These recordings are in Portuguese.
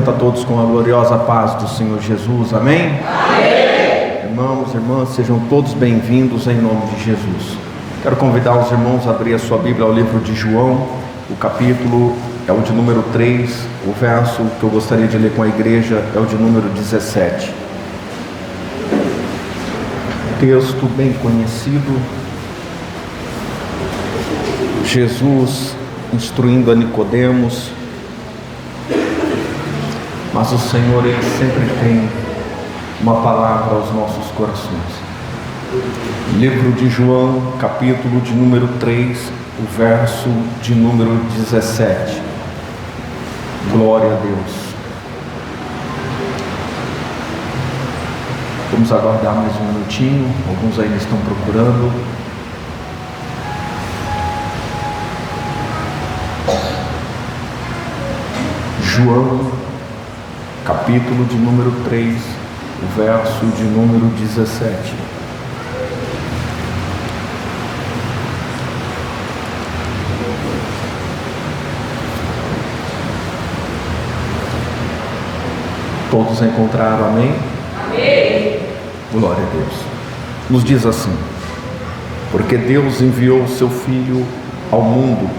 cumprimento a todos com a gloriosa paz do Senhor Jesus, amém? Amém! Irmãos, irmãs, sejam todos bem-vindos em nome de Jesus. Quero convidar os irmãos a abrir a sua Bíblia ao livro de João, o capítulo é o de número 3, o verso que eu gostaria de ler com a igreja é o de número 17. Texto bem conhecido, Jesus instruindo a Nicodemos, mas o Senhor, Ele sempre tem uma palavra aos nossos corações. Livro de João, capítulo de número 3, o verso de número 17. Glória a Deus. Vamos aguardar mais um minutinho, alguns ainda estão procurando. João, capítulo de número 3, o verso de número 17. Todos encontraram, amém? Amém. Glória a Deus. Nos diz assim: porque Deus enviou o seu Filho ao mundo,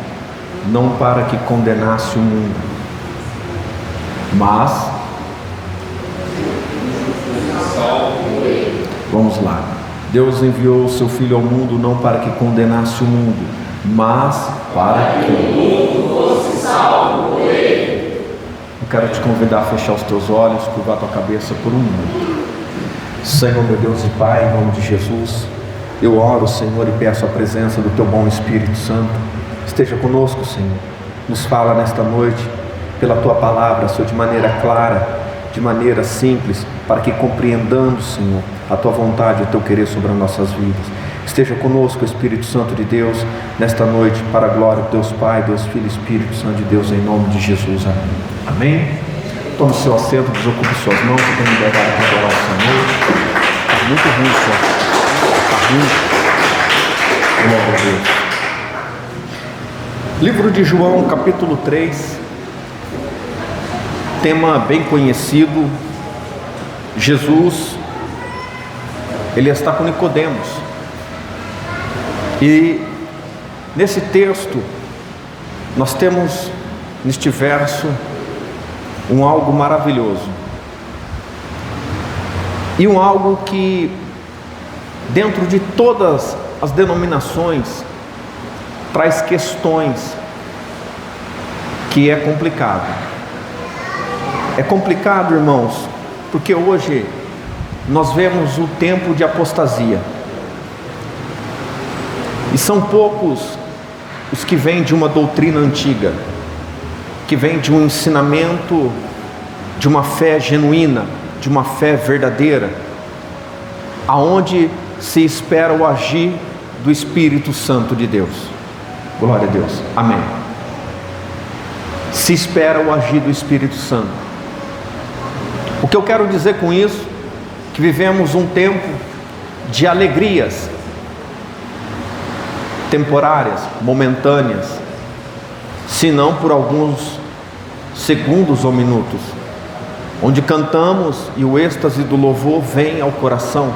não para que condenasse o mundo, mas vamos lá. Deus enviou o seu Filho ao mundo não para que condenasse o mundo, mas para que o mundo fosse salvo por ele. Eu quero te convidar a fechar os teus olhos, curvar a tua cabeça por um minuto. Senhor, meu Deus e Pai, em nome de Jesus, eu oro, Senhor, e peço a presença do teu bom Espírito Santo. Esteja conosco, Senhor. Nos fala nesta noite pela tua palavra, Senhor, de maneira clara, de maneira simples, para que compreendamos, Senhor, a tua vontade e o teu querer sobre as nossas vidas. Esteja conosco, Espírito Santo de Deus, nesta noite, para a glória de Deus Pai, Deus Filho e Espírito Santo de Deus, em nome de Jesus. Amém. Amém? Tome seu assento, desocupe suas mãos, e tenha liberdade de adorar o Senhor. Está muito ruim, Senhor. Está ruim. Glória a Deus. Livro de João, capítulo 3. Tema bem conhecido. Jesus, ele está com Nicodemos. E nesse texto nós temos neste verso um algo maravilhoso. E um algo que dentro de todas as denominações traz questões que é complicado. É complicado, irmãos, porque hoje nós vemos o tempo de apostasia. E são poucos os que vêm de uma doutrina antiga, que vêm de um ensinamento, de uma fé genuína, de uma fé verdadeira, aonde se espera o agir do Espírito Santo de Deus. Glória a Deus. Amém. Se espera o agir do Espírito Santo. O que eu quero dizer com isso? Que vivemos um tempo de alegrias temporárias, momentâneas, se não por alguns segundos ou minutos, onde cantamos e o êxtase do louvor vem ao coração,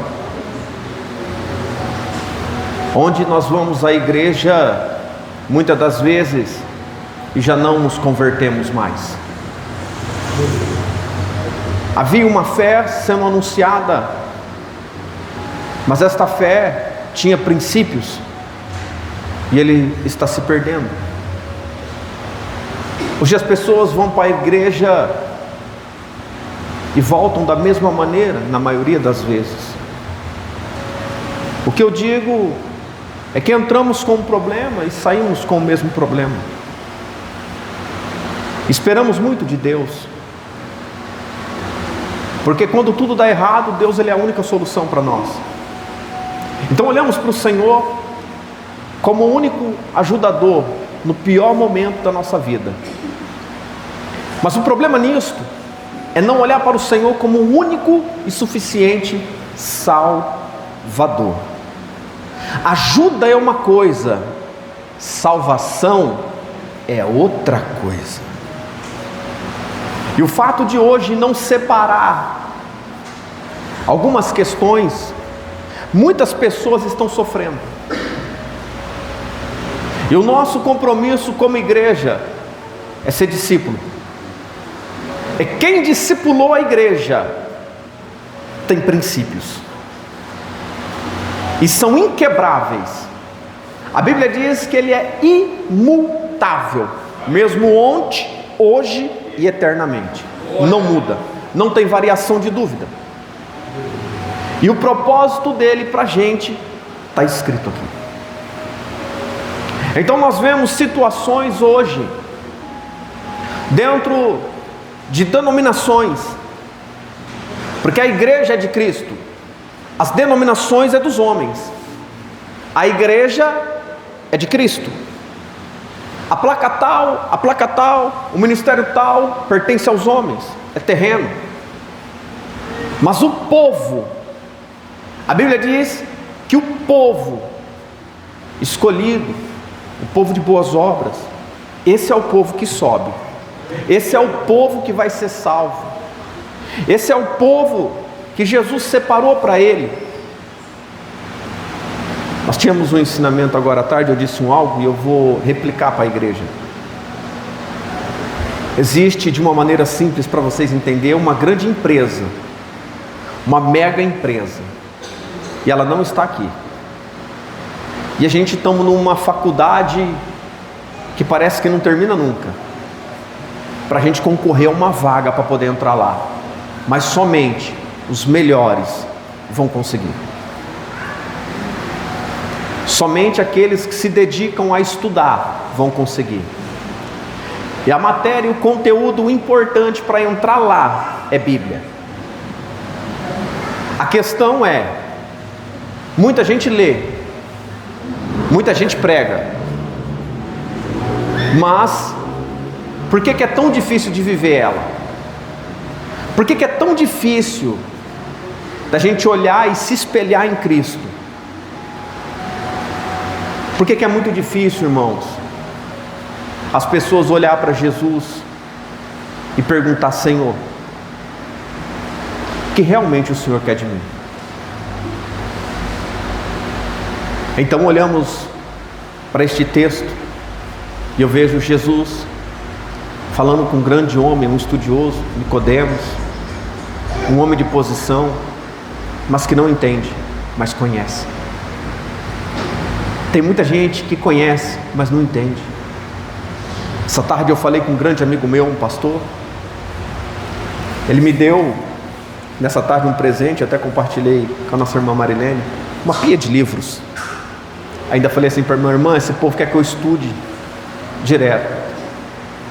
onde nós vamos à igreja muitas das vezes e já não nos convertemos mais. Havia uma fé sendo anunciada, mas esta fé tinha princípios e ele está se perdendo. Hoje as pessoas vão para a igreja e voltam da mesma maneira, na maioria das vezes. O que eu digo é que entramos com um problema e saímos com o mesmo problema. Esperamos muito de Deus, porque quando tudo dá errado, Deus, ele é a única solução para nós. Então olhamos para o Senhor como o único ajudador no pior momento da nossa vida. Mas o problema nisto é não olhar para o Senhor como o único e suficiente Salvador. Ajuda é uma coisa, salvação é outra coisa. E o fato de hoje não separar algumas questões, muitas pessoas estão sofrendo. E o nosso compromisso como igreja é ser discípulo. É quem discipulou a igreja tem princípios e são inquebráveis. A Bíblia diz que ele é imutável, mesmo ontem, hoje e eternamente. Não muda, não tem variação de dúvida. E o propósito dele para a gente está escrito aqui. Então nós vemos situações hoje, dentro de denominações, porque a igreja é de Cristo, as denominações é dos homens, a igreja é de Cristo. A placa tal, o ministério tal pertence aos homens, é terreno. Mas o povo, a Bíblia diz que o povo escolhido, o povo de boas obras, esse é o povo que sobe, esse é o povo que vai ser salvo, esse é o povo que Jesus separou para ele. Nós tínhamos um ensinamento agora à tarde, eu disse algo e eu vou replicar para a igreja. Existe, de uma maneira simples para vocês entenderem, uma grande empresa, uma mega empresa, e ela não está aqui. E a gente estamos numa faculdade que parece que não termina nunca, para a gente concorrer a uma vaga para poder entrar lá, mas somente os melhores vão conseguir. Somente aqueles que se dedicam a estudar vão conseguir. E a matéria e o conteúdo importante para entrar lá é Bíblia. A questão é, muita gente lê, muita gente prega, mas por que é tão difícil de viver ela? Por que é tão difícil da gente olhar e se espelhar em Cristo? Por que é muito difícil, irmãos, as pessoas olhar para Jesus e perguntar: Senhor, o que realmente o Senhor quer de mim? Então olhamos para este texto e eu vejo Jesus falando com um grande homem, um estudioso, Nicodemos, um homem de posição, mas que não entende, mas conhece. Tem muita gente que conhece, mas não entende. Essa tarde eu falei com um grande amigo meu, um pastor. Ele me deu nessa tarde um presente, até compartilhei com a nossa irmã Marilene, uma pilha de livros. Ainda falei assim para a irmã: esse povo quer que eu estude direto.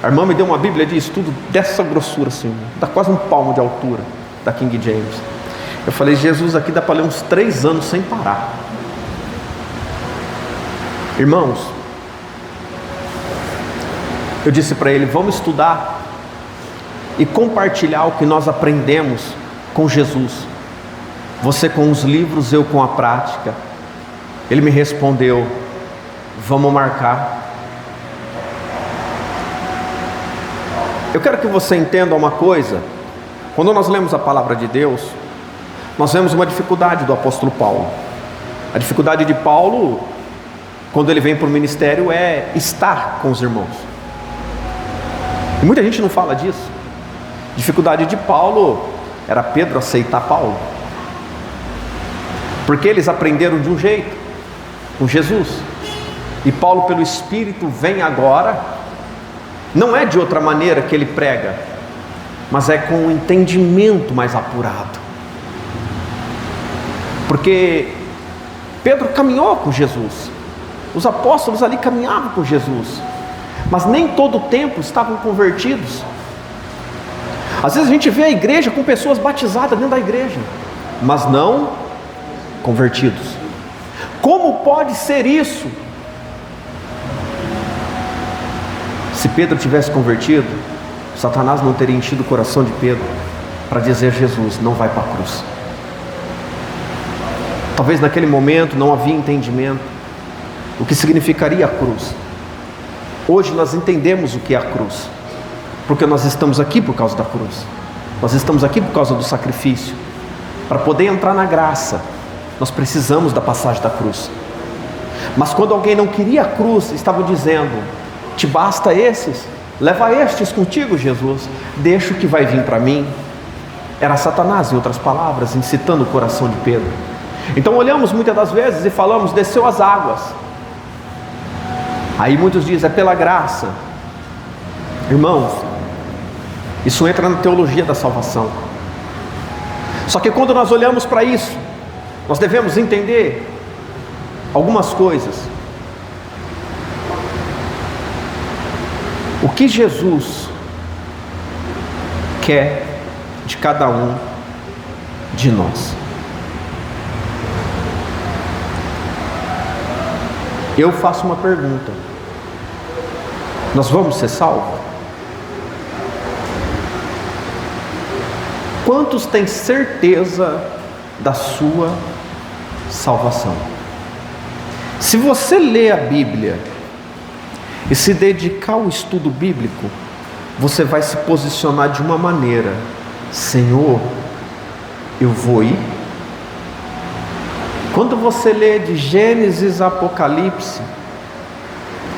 A irmã me deu uma Bíblia de estudo dessa grossura assim, dá quase um palmo de altura, da King James. Eu falei: Jesus, aqui dá para ler uns 3 anos sem parar. Irmãos, eu disse para ele: vamos estudar e compartilhar o que nós aprendemos com Jesus. Você com os livros, eu com a prática. Ele me respondeu: vamos marcar. Eu quero que você entenda uma coisa. Quando nós lemos a palavra de Deus, nós vemos uma dificuldade do apóstolo Paulo. A dificuldade de Paulo, quando ele vem para o ministério, é estar com os irmãos. E muita gente não fala disso. A dificuldade de Paulo era Pedro aceitar Paulo, porque eles aprenderam de um jeito com Jesus, e Paulo, pelo Espírito, vem agora. Não é de outra maneira que ele prega, mas é com um entendimento mais apurado, porque Pedro caminhou com Jesus, os apóstolos ali caminhavam com Jesus, mas nem todo o tempo estavam convertidos. Às vezes a gente vê a igreja com pessoas batizadas dentro da igreja, mas não convertidos. Como pode ser isso? Se Pedro tivesse convertido, Satanás não teria enchido o coração de Pedro para dizer: Jesus, não vai para a cruz. Talvez naquele momento não havia entendimento o que significaria a cruz. Hoje nós entendemos o que é a cruz, Porque nós estamos aqui por causa da cruz. Nós estamos aqui por causa do sacrifício. Para poder entrar na graça, nós precisamos da passagem da cruz. Mas quando alguém não queria a cruz, estava dizendo: te basta esses? Leva estes contigo, Jesus. Deixa o que vai vir para mim. Era Satanás, em outras palavras, incitando o coração de Pedro. Então olhamos muitas das vezes e falamos: desceu as águas. Aí muitos dizem: é pela graça. Irmãos, isso entra na teologia da salvação. Só que quando nós olhamos para isso, nós devemos entender algumas coisas. O que Jesus quer de cada um de nós. Eu faço uma pergunta: nós vamos ser salvos? Quantos têm certeza da sua salvação? Se você ler a Bíblia e se dedicar ao estudo bíblico, você vai se posicionar de uma maneira: Senhor, eu vou ir? Quando você lê de Gênesis a Apocalipse,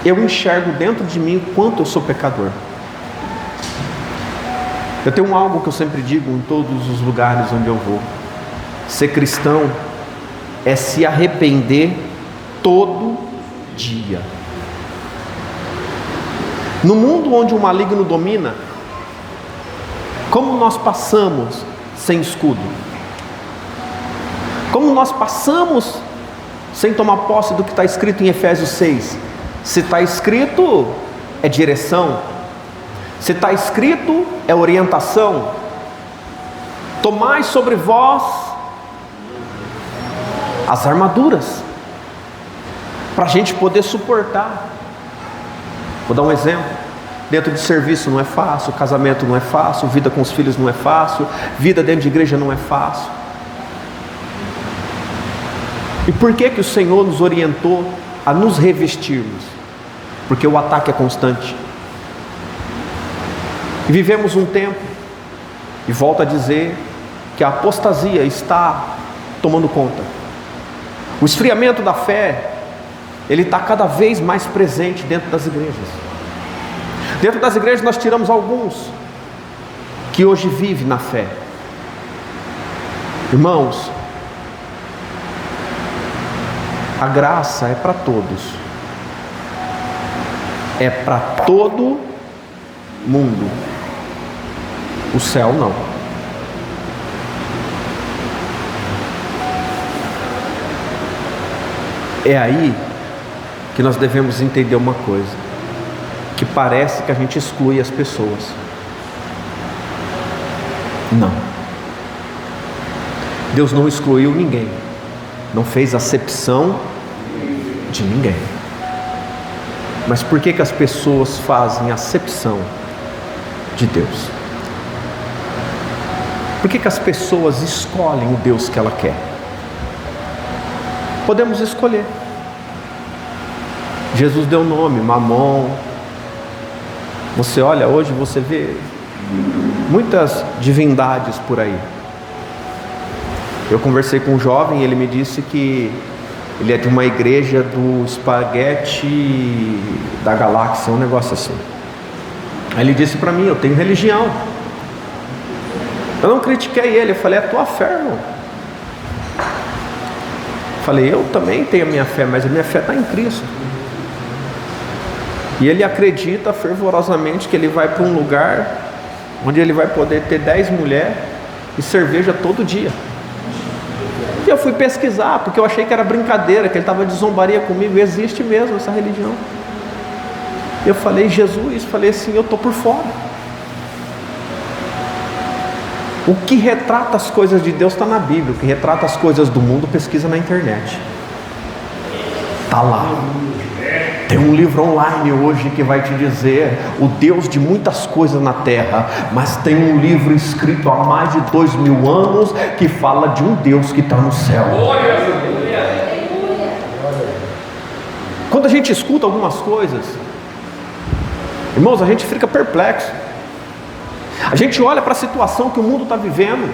eu enxergo dentro de mim o quanto eu sou pecador. Eu tenho algo que eu sempre digo em todos os lugares onde eu vou: ser cristão é se arrepender todo dia. No mundo onde o maligno domina, como nós passamos sem escudo? Como nós passamos sem tomar posse do que está escrito em Efésios 6? Se está escrito, é direção. Se está escrito, é orientação. Tomai sobre vós as armaduras, para a gente poder suportar. Vou dar um exemplo. Dentro de serviço não é fácil, casamento não é fácil, vida com os filhos não é fácil, vida dentro de igreja não é fácil. E por que o Senhor nos orientou a nos revestirmos? Porque o ataque é constante. E vivemos um tempo, e volto a dizer, que a apostasia está tomando conta. O esfriamento da fé, ele está cada vez mais presente dentro das igrejas. Dentro das igrejas nós tiramos alguns que hoje vivem na fé. Irmãos, a graça é para todos. É para todo mundo. O céu não. É aí que nós devemos entender uma coisa, que parece que a gente exclui as pessoas. Não. Deus não excluiu ninguém, não fez acepção de ninguém. Mas por que as pessoas fazem acepção de Deus? Por que as pessoas escolhem o Deus que ela quer? Podemos escolher. Jesus deu nome, Mamon. Você olha hoje, você vê muitas divindades por aí. Eu conversei com um jovem, ele me disse que ele é de uma igreja do espaguete da galáxia, um negócio assim. Aí ele disse para mim: eu tenho religião. Eu não critiquei ele, eu falei: é a tua fé, irmão. Falei: eu também tenho a minha fé, mas a minha fé está em Cristo. E ele acredita fervorosamente que ele vai para um lugar onde ele vai poder ter 10 mulheres e cerveja todo dia. E eu fui pesquisar, porque eu achei que era brincadeira, que ele estava de zombaria comigo. Existe mesmo essa religião. Eu falei: Jesus, falei assim, eu estou por fora. O que retrata as coisas de Deus está na Bíblia. O que retrata as coisas do mundo, pesquisa na internet. Está lá. Tem um livro online hoje que vai te dizer o Deus de muitas coisas na terra, mas tem um livro escrito há mais de 2000 anos que fala de um Deus que está no céu. Quando a gente escuta algumas coisas, irmãos, a gente fica perplexo. A gente olha para a situação que o mundo está vivendo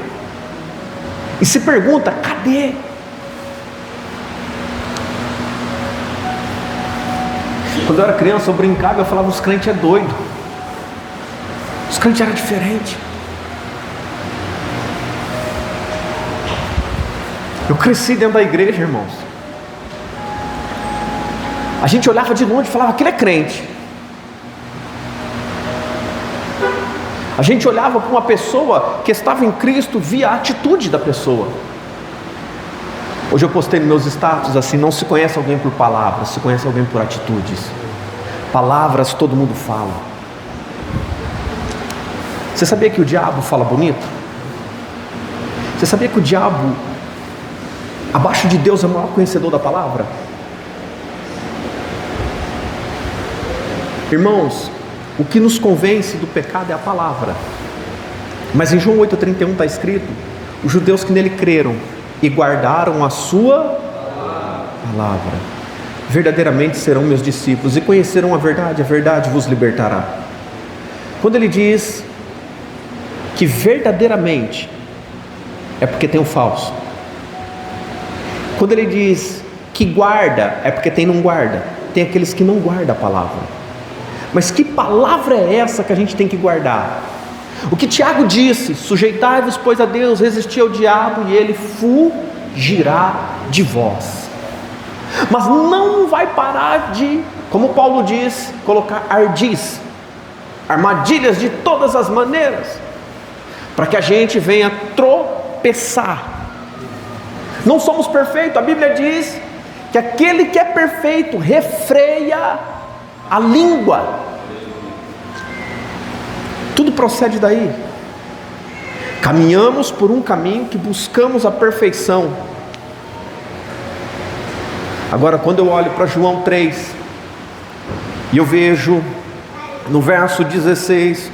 e se pergunta: cadê? Quando eu era criança eu brincava, eu falava: os crentes é doido. Os crentes eram diferentes. Eu cresci dentro da igreja, irmãos. A gente olhava de longe e falava: aquele é crente. A gente olhava para uma pessoa que estava em Cristo, via a atitude da pessoa. Hoje eu postei nos meus status assim: não se conhece alguém por palavras, se conhece alguém por atitudes. Palavras todo mundo fala. Você sabia que o diabo fala bonito? Você sabia que o diabo, abaixo de Deus, é o maior conhecedor da palavra? Irmãos, o que nos convence do pecado é a palavra. Mas em João 8,31 está escrito: os judeus que nele creram e guardaram a sua palavra, verdadeiramente serão meus discípulos, e conhecerão a verdade vos libertará. Quando ele diz que verdadeiramente, é porque tem o falso. Quando ele diz que guarda, é porque tem não guarda. Tem aqueles que não guardam a palavra. Mas que palavra é essa que a gente tem que guardar? O que Tiago disse: sujeitai-vos pois a Deus, resisti ao diabo e ele fugirá de vós. Mas não vai parar de, como Paulo diz, colocar ardis, armadilhas de todas as maneiras, para que a gente venha tropeçar. Não somos perfeitos. A Bíblia diz que aquele que é perfeito refreia a língua. Tudo procede daí. Caminhamos por um caminho que buscamos a perfeição. Agora, quando eu olho para João 3 e eu vejo no verso 16,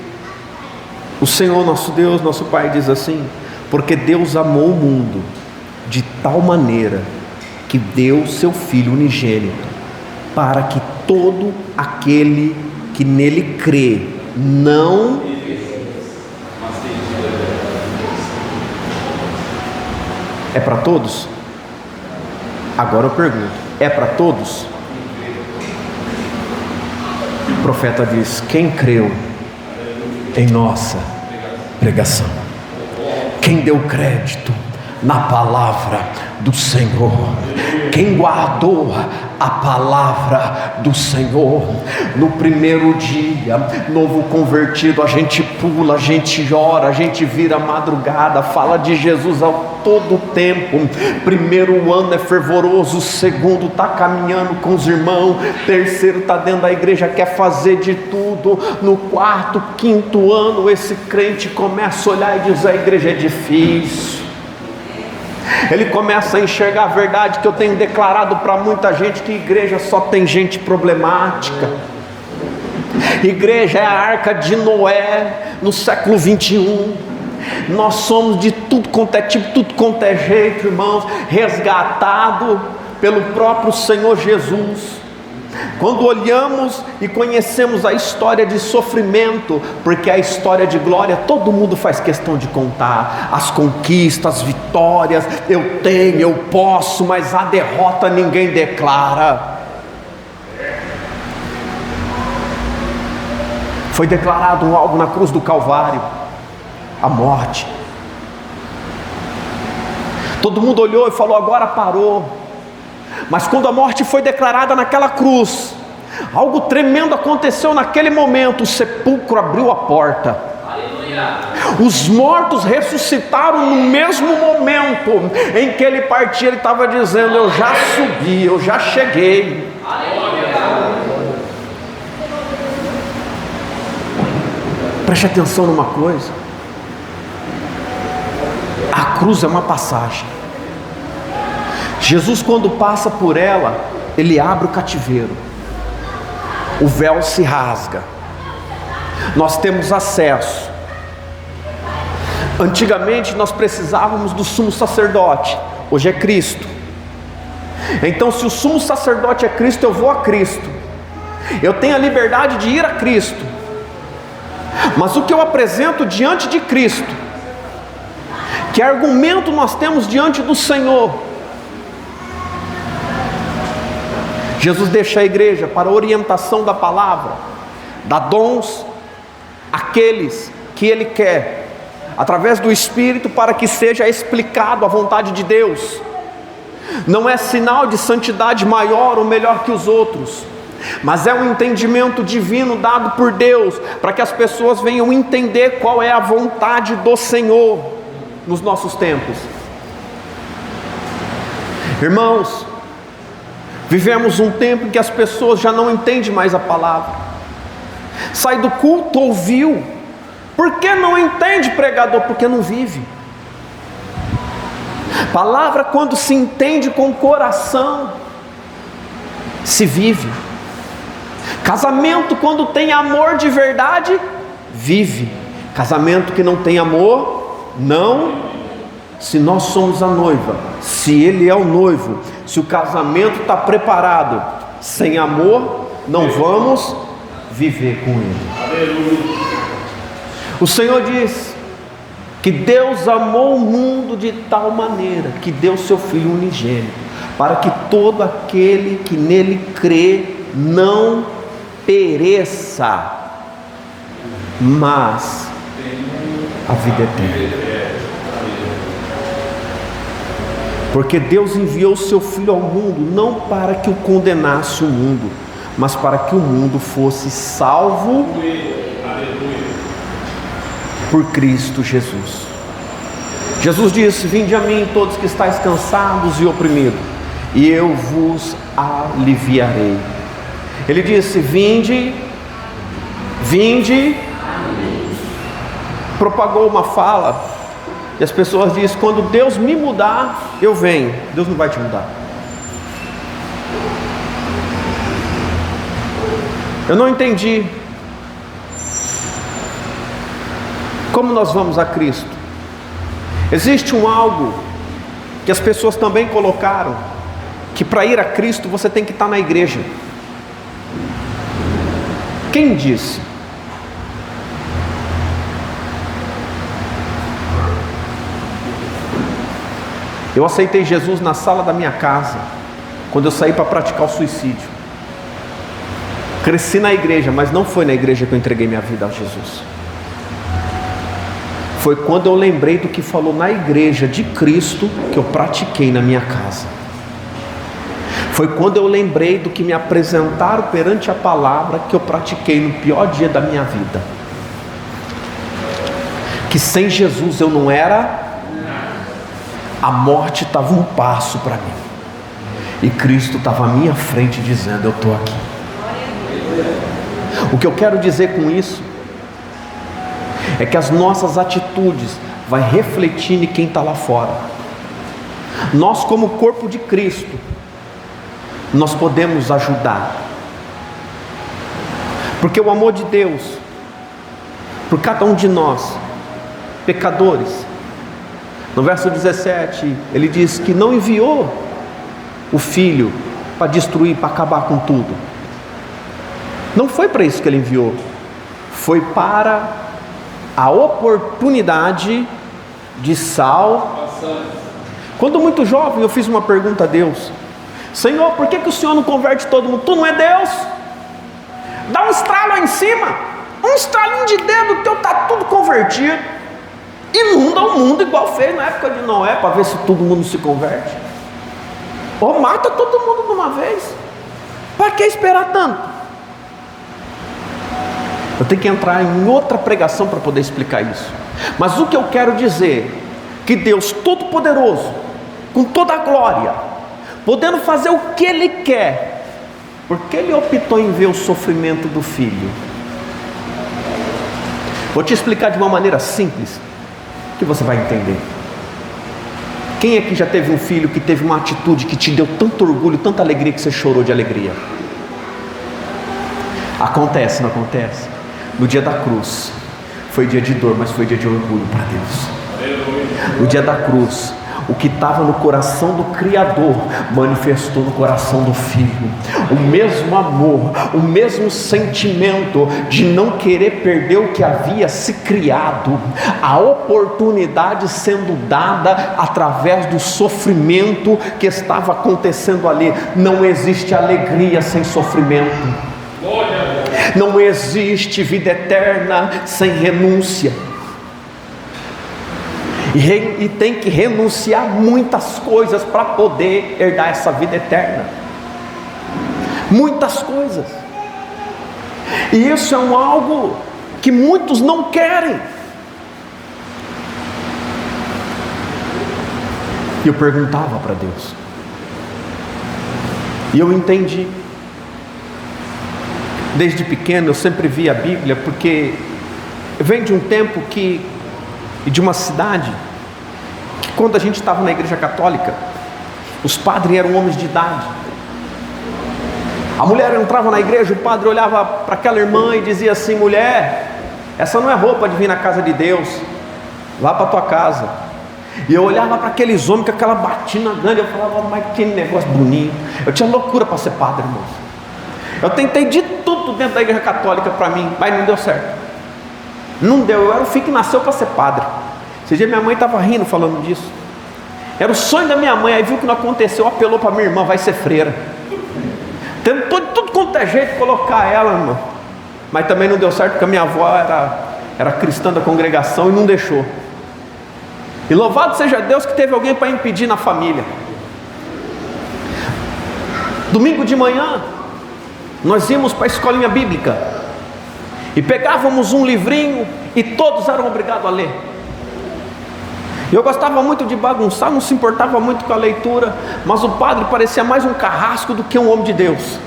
o Senhor nosso Deus, nosso Pai diz assim: porque Deus amou o mundo de tal maneira que deu seu Filho unigênito, para que todo aquele que nele crê não é para todos? Agora eu pergunto: é para todos? O profeta diz: quem creu em nossa pregação, quem deu crédito na palavra do Senhor, quem guardou a palavra do Senhor. No primeiro dia, novo convertido, a gente pula, a gente ora, a gente vira madrugada, fala de Jesus ao todo tempo. Primeiro ano é fervoroso, segundo está caminhando com os irmãos, terceiro está dentro da igreja, quer fazer de tudo. No quarto, quinto ano, esse crente começa a olhar e diz: a igreja é difícil. Ele começa a enxergar a verdade que eu tenho declarado para muita gente, que igreja só tem gente problemática. Igreja é a arca de Noé no século 21. Nós somos de tudo quanto é tipo, tudo quanto é jeito, irmãos, resgatado pelo próprio Senhor Jesus. Quando olhamos e conhecemos a história de sofrimento, porque a história de glória todo mundo faz questão de contar, as conquistas, as vitórias, eu tenho, eu posso, mas a derrota ninguém declara. Foi declarado algo na cruz do Calvário, a morte. Todo mundo olhou e falou: agora parou. Mas quando a morte foi declarada naquela cruz, algo tremendo aconteceu naquele momento. O sepulcro abriu a porta. Aleluia. Os mortos ressuscitaram no mesmo momento em que ele partia. Ele estava dizendo: eu já subi, eu já cheguei. Aleluia. Preste atenção numa coisa: a cruz é uma passagem. Jesus, quando passa por ela, ele abre o cativeiro, o véu se rasga, nós temos acesso. Antigamente nós precisávamos do sumo sacerdote, hoje é Cristo. Então, se o sumo sacerdote é Cristo, eu vou a Cristo, eu tenho a liberdade de ir a Cristo. Mas o que eu apresento diante de Cristo, que argumento nós temos diante do Senhor? Jesus deixa a igreja para a orientação da palavra, dá dons àqueles que Ele quer, através do Espírito, para que seja explicado a vontade de Deus. Não é sinal de santidade maior ou melhor que os outros, mas é um entendimento divino dado por Deus, para que as pessoas venham entender qual é a vontade do Senhor nos nossos tempos. Irmãos, vivemos um tempo em que as pessoas já não entendem mais a palavra. Sai do culto, ouviu. Por que não entende, pregador? Porque não vive. Palavra, quando se entende com o coração, se vive. Casamento, quando tem amor de verdade, vive. Casamento que não tem amor, não. Se nós somos a noiva, se ele é o noivo, se o casamento está preparado, sem amor, não vamos viver com ele. O Senhor diz que Deus amou o mundo de tal maneira que deu seu Filho unigênito, para que todo aquele que nele crê não pereça, mas a vida eterna. Porque Deus enviou o seu Filho ao mundo, não para que o condenasse o mundo, mas para que o mundo fosse salvo por Cristo Jesus. Jesus disse: vinde a mim todos que estáis cansados e oprimidos, e eu vos aliviarei. Ele disse: vinde, vinde. Propagou uma fala, e as pessoas dizem: quando Deus me mudar, eu venho. Deus não vai te mudar. Eu não entendi como nós vamos a Cristo. Existe algo que as pessoas também colocaram, que para ir a Cristo você tem que estar na igreja. Quem disse? Eu aceitei Jesus na sala da minha casa, quando eu saí para praticar o suicídio. Cresci na igreja, mas não foi na igreja que eu entreguei minha vida a Jesus. Foi quando eu lembrei do que falou na igreja de Cristo, que eu pratiquei na minha casa. Foi quando eu lembrei do que me apresentaram perante a palavra, que eu pratiquei no pior dia da minha vida. Que sem Jesus eu não era. A morte estava um passo para mim, e Cristo estava à minha frente dizendo: eu estou aqui. O que eu quero dizer com isso é que as nossas atitudes vai refletir em quem está lá fora. Nós, como corpo de Cristo, nós podemos ajudar, porque o amor de Deus por cada um de nós, pecadores. No verso 17, ele diz que não enviou o Filho para destruir, para acabar com tudo. Não foi para isso que ele enviou. Foi para a oportunidade de salvação. Quando muito jovem, eu fiz uma pergunta a Deus: Senhor, por que o Senhor não converte todo mundo? Tu não é Deus? Dá um estralo aí em cima, um estralinho de dedo teu, está tudo convertido. Inunda o mundo igual fez na época de Noé, para ver se todo mundo se converte. Ou mata todo mundo de uma vez. Para que esperar tanto? Eu tenho que entrar em outra pregação para poder explicar isso. Mas o que eu quero dizer, que Deus Todo-Poderoso, com toda a glória, podendo fazer o que Ele quer, porque Ele optou em ver o sofrimento do Filho. Vou te explicar de uma maneira simples, que você vai entender. Quem aqui já teve um filho que teve uma atitude que te deu tanto orgulho, tanta alegria, que você chorou de alegria? Acontece, não acontece? No dia da cruz, foi dia de dor, mas foi dia de orgulho para Deus. No dia da cruz, O que estava no coração do Criador manifestou no coração do Filho. O mesmo amor, o mesmo sentimento de não querer perder o que havia se criado, a oportunidade sendo dada através do sofrimento que estava acontecendo ali. Não existe alegria sem sofrimento. Não existe vida eterna sem renúncia. E tem que renunciar muitas coisas para poder herdar essa vida eterna. Muitas coisas. E isso é algo que muitos não querem. E eu perguntava para Deus. E eu entendi. Desde pequeno eu sempre vi a Bíblia, porque vem de um tempo e de uma cidade, que quando a gente estava na igreja católica, os padres eram homens de idade. A mulher entrava na igreja, o padre olhava para aquela irmã e dizia assim: mulher, essa não é roupa de vir na casa de Deus, vá para a tua casa. E eu olhava para aqueles homens com aquela batina grande, eu falava: mas que negócio bonito. Eu tinha loucura para ser padre, irmãos. Eu tentei de tudo dentro da igreja católica para mim, mas não deu certo. Não deu. Eu era o filho que nasceu para ser padre. Esse dia minha mãe estava rindo falando disso. Era o sonho da minha mãe. Aí viu que não aconteceu, apelou para minha irmã: vai ser freira. Tentou de tudo quanto é jeito colocar ela, irmã, mas também não deu certo, porque a minha avó era cristã da congregação e não deixou. E louvado seja Deus que teve alguém para impedir na família. Domingo de manhã nós íamos para a escolinha bíblica e pegávamos um livrinho e todos eram obrigados a ler. Eu gostava muito de bagunçar, não se importava muito com a leitura, mas o padre parecia mais um carrasco do que um homem de Deus,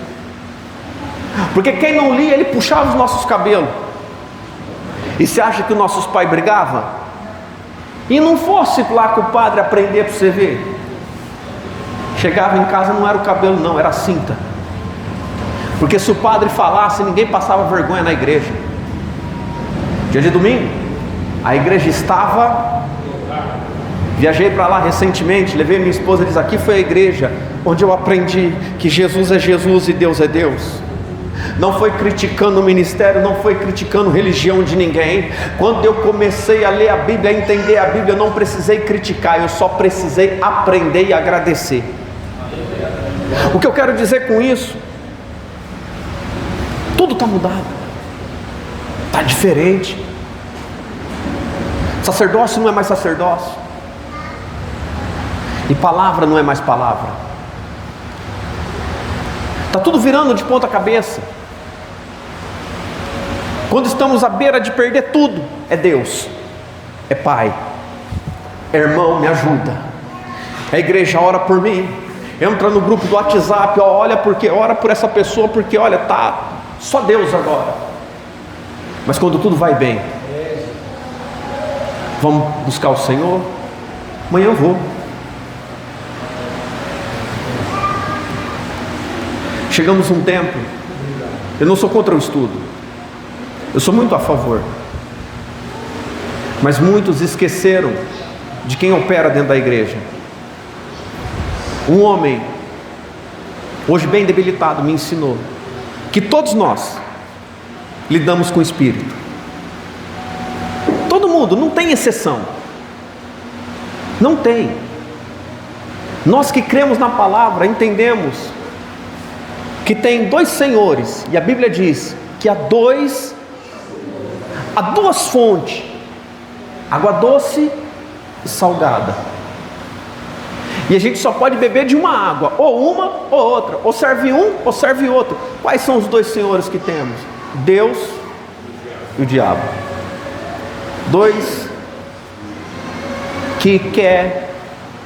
porque quem não lia, ele puxava os nossos cabelos. E você acha que os nossos pais brigavam? E não fosse lá com o padre aprender para você ver. Chegava em casa, não era o cabelo não, era a cinta. Porque se o padre falasse, ninguém passava vergonha na igreja. Dia de domingo, a igreja estava... Viajei para lá recentemente, levei minha esposa, diz: aqui foi a igreja onde eu aprendi que Jesus é Jesus e Deus é Deus. Não foi criticando o ministério, não foi criticando religião de ninguém. Quando eu comecei a ler a Bíblia, a entender a Bíblia, eu não precisei criticar, eu só precisei aprender e agradecer. O que eu quero dizer com isso? Tudo está mudado, está diferente. Sacerdócio não é mais sacerdócio, e palavra não é mais palavra. Está tudo virando de ponta cabeça. Quando estamos à beira de perder tudo, é Deus, é Pai, é irmão, me ajuda. A igreja ora por mim, entra no grupo do WhatsApp, ó, olha porque ora por essa pessoa, porque olha, tá só Deus agora. Mas quando tudo vai bem, vamos buscar o Senhor. Amanhã eu vou. Chegamos um tempo, eu não sou contra o estudo, eu sou muito a favor, mas muitos esqueceram de quem opera dentro da igreja. Um homem, hoje bem debilitado, me ensinou que todos nós lidamos com o Espírito. Todo mundo, não tem exceção. Não tem. Nós que cremos na palavra, entendemos que tem dois senhores, e a Bíblia diz que há duas fontes, água doce e salgada, e a gente só pode beber de uma água, ou uma ou outra, ou serve um ou serve outro. Quais são os dois senhores que temos? Deus e o diabo. Dois que quer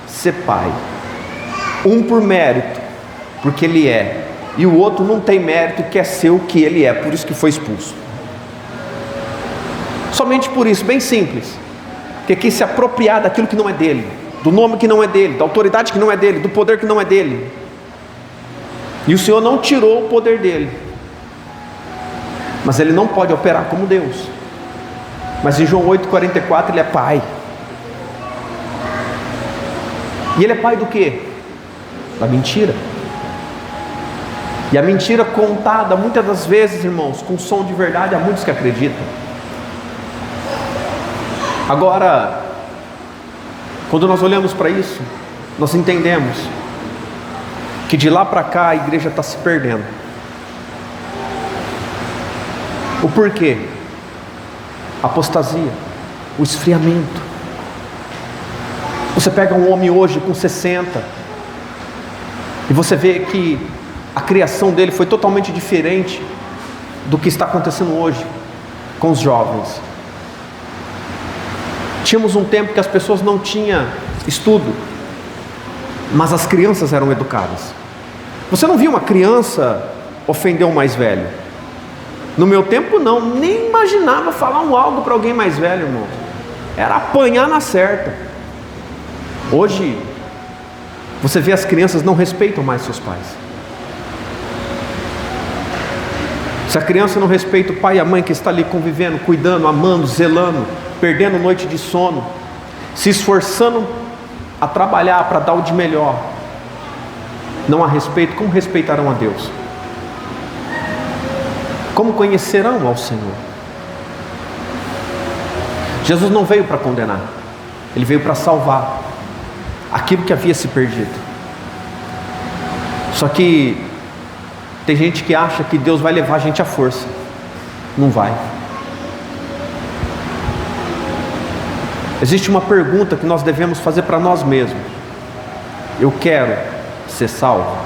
ser pai, um por mérito, porque ele é, e o outro não tem mérito, quer ser o que ele é, por isso que foi expulso. Somente por isso, bem simples, porque quis se apropriar daquilo que não é dele, do nome que não é dele, da autoridade que não é dele, do poder que não é dele. E o Senhor não tirou o poder dele, mas ele não pode operar como Deus. Mas em João 8,44 ele é pai. E ele é pai do quê? Da mentira. E a mentira contada muitas das vezes, irmãos, com som de verdade, há muitos que acreditam. Agora, quando nós olhamos para isso, nós entendemos que de lá para cá a igreja está se perdendo. O porquê? A apostasia, o esfriamento. Você pega um homem hoje com 60 e você vê que a criação dele foi totalmente diferente do que está acontecendo hoje com os jovens. Tínhamos um tempo que as pessoas não tinham estudo, mas as crianças eram educadas. Você não via uma criança ofender um mais velho? No meu tempo não, nem imaginava falar algo para alguém mais velho, irmão. Era apanhar na certa. Hoje, você vê as crianças não respeitam mais seus pais. Se a criança não respeita o pai e a mãe que está ali convivendo, cuidando, amando, zelando, perdendo noite de sono, se esforçando a trabalhar para dar o de melhor, não há respeito, como respeitarão a Deus? Como conhecerão ao Senhor? Jesus não veio para condenar, Ele veio para salvar aquilo que havia se perdido. Só que tem gente que acha que Deus vai levar a gente à força. Não vai. Existe uma pergunta que nós devemos fazer para nós mesmos: eu quero ser salvo?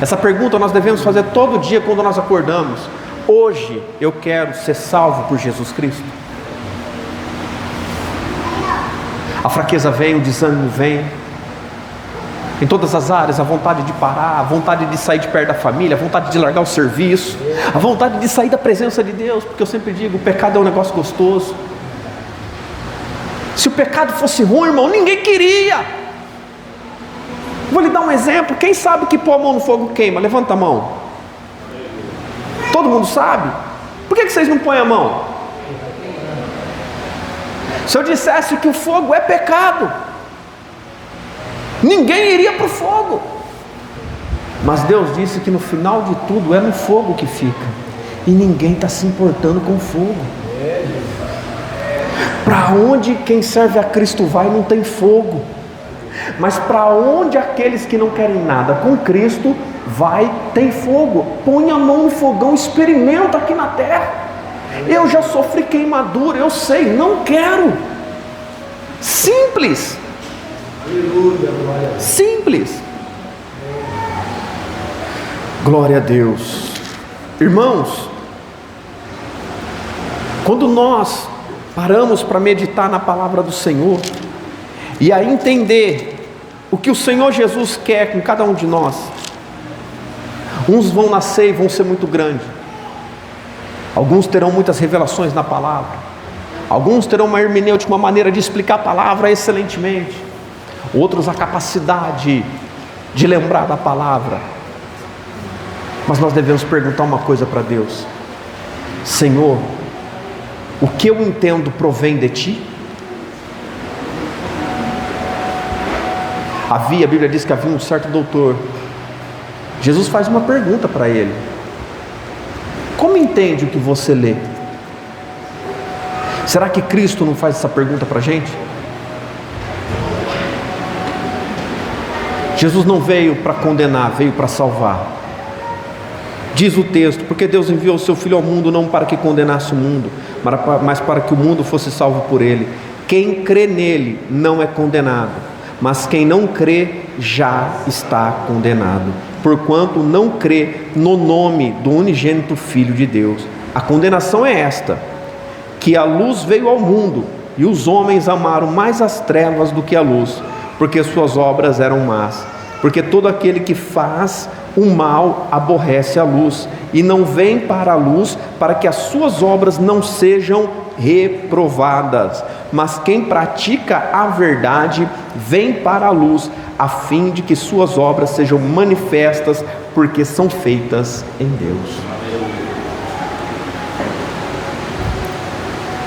Essa pergunta nós devemos fazer todo dia quando nós acordamos. Hoje eu quero ser salvo por Jesus Cristo. A fraqueza vem, o desânimo vem, em todas as áreas, a vontade de parar, a vontade de sair de perto da família, a vontade de largar o serviço, a vontade de sair da presença de Deus, porque eu sempre digo, o pecado é um negócio gostoso. Se o pecado fosse ruim, irmão, ninguém queria. Vou lhe dar um exemplo. Quem sabe que pôr a mão no fogo queima? Levanta a mão. Todo mundo sabe? Por que vocês não põem a mão? Se eu dissesse que o fogo é pecado, ninguém iria para o fogo. Mas Deus disse que no final de tudo é no fogo que fica, e ninguém está se importando com o fogo. Para onde quem serve a Cristo vai não tem fogo, mas para onde aqueles que não querem nada com Cristo vai, tem fogo. Põe a mão no fogão, experimenta aqui na terra. Eu já sofri queimadura, eu sei, não quero. Simples. Simples. Glória a Deus. Irmãos, quando nós paramos para meditar na palavra do Senhor e a entender o que o Senhor Jesus quer com cada um de nós, uns vão nascer e vão ser muito grandes, alguns terão muitas revelações na palavra, alguns terão uma hermenêutica, uma maneira de explicar a palavra excelentemente, outros a capacidade de lembrar da palavra. Mas nós devemos perguntar uma coisa para Deus: Senhor, o que eu entendo provém de Ti? A Bíblia diz que havia um certo doutor. Jesus faz uma pergunta para ele: como entende o que você lê? Será que Cristo não faz essa pergunta para a gente? Jesus não veio para condenar, veio para salvar. Diz o texto: porque Deus enviou o seu Filho ao mundo não para que condenasse o mundo, mas para que o mundo fosse salvo por ele. Quem crê nele não é condenado, mas quem não crê já está condenado, porquanto não crê no nome do unigênito Filho de Deus. A condenação é esta: que a luz veio ao mundo, e os homens amaram mais as trevas do que a luz, porque suas obras eram más. Porque todo aquele que faz o mal aborrece a luz, e não vem para a luz, para que as suas obras não sejam reprovadas. Mas quem pratica a verdade vem para a luz, a fim de que suas obras sejam manifestas, porque são feitas em Deus.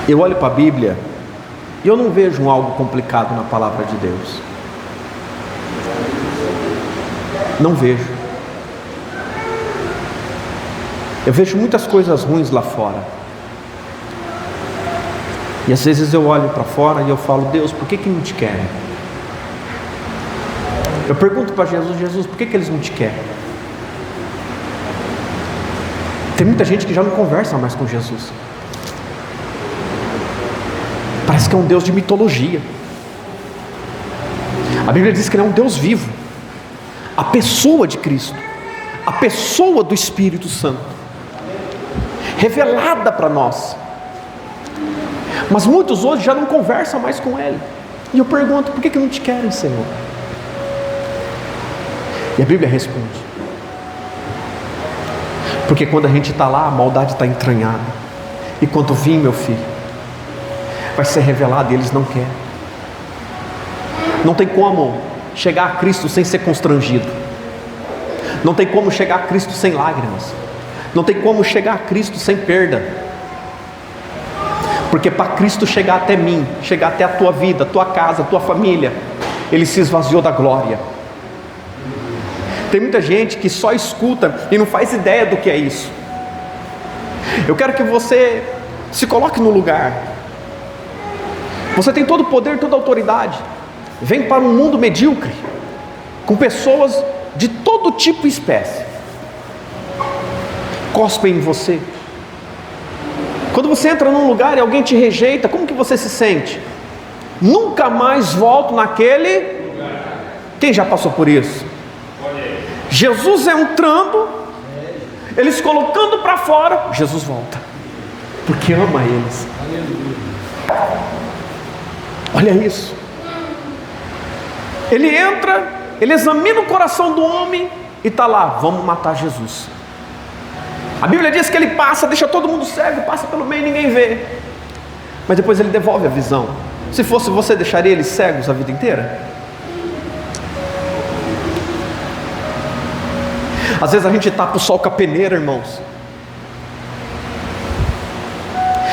Eu olho para a Bíblia E eu não vejo algo complicado na palavra de Deus. Não vejo. Eu vejo muitas coisas ruins lá fora. E às vezes eu olho para fora e eu falo: Deus, por que não te querem? Eu pergunto para Jesus: Jesus, por que eles não te querem? Tem muita gente que já não conversa mais com Jesus. Parece que é um Deus de mitologia. A Bíblia diz que ele é um Deus vivo. A pessoa de Cristo, a pessoa do Espírito Santo, revelada para nós. Mas muitos hoje já não conversam mais com Ele. E eu pergunto: por que não te querem, Senhor? E a Bíblia responde: porque quando a gente está lá, a maldade está entranhada. E quando vir, meu filho, vai ser revelado e eles não querem. Não tem como chegar a Cristo sem ser constrangido. Não tem como chegar a Cristo sem lágrimas. Não tem como chegar a Cristo sem perda. Porque para Cristo chegar até mim, chegar até a tua vida, a tua casa, a tua família, Ele se esvaziou da glória. Tem muita gente que só escuta e não faz ideia do que é isso. Eu quero que você se coloque no lugar. Você tem todo o poder, toda a autoridade. Vem para um mundo medíocre, com pessoas de todo tipo e espécie. Cospem em você. Quando você entra num lugar e alguém te rejeita, como que você se sente? Nunca mais volto naquele lugar. Quem já passou por isso? Jesus entrando, eles colocando para fora, Jesus volta, porque ama eles. Olha isso. Ele entra, ele examina o coração do homem e está lá: vamos matar Jesus. A Bíblia diz que ele passa, deixa todo mundo cego, passa pelo meio e ninguém vê. Mas depois ele devolve a visão. Se fosse você, deixaria eles cegos a vida inteira? Às vezes a gente tapa o sol com a peneira, irmãos.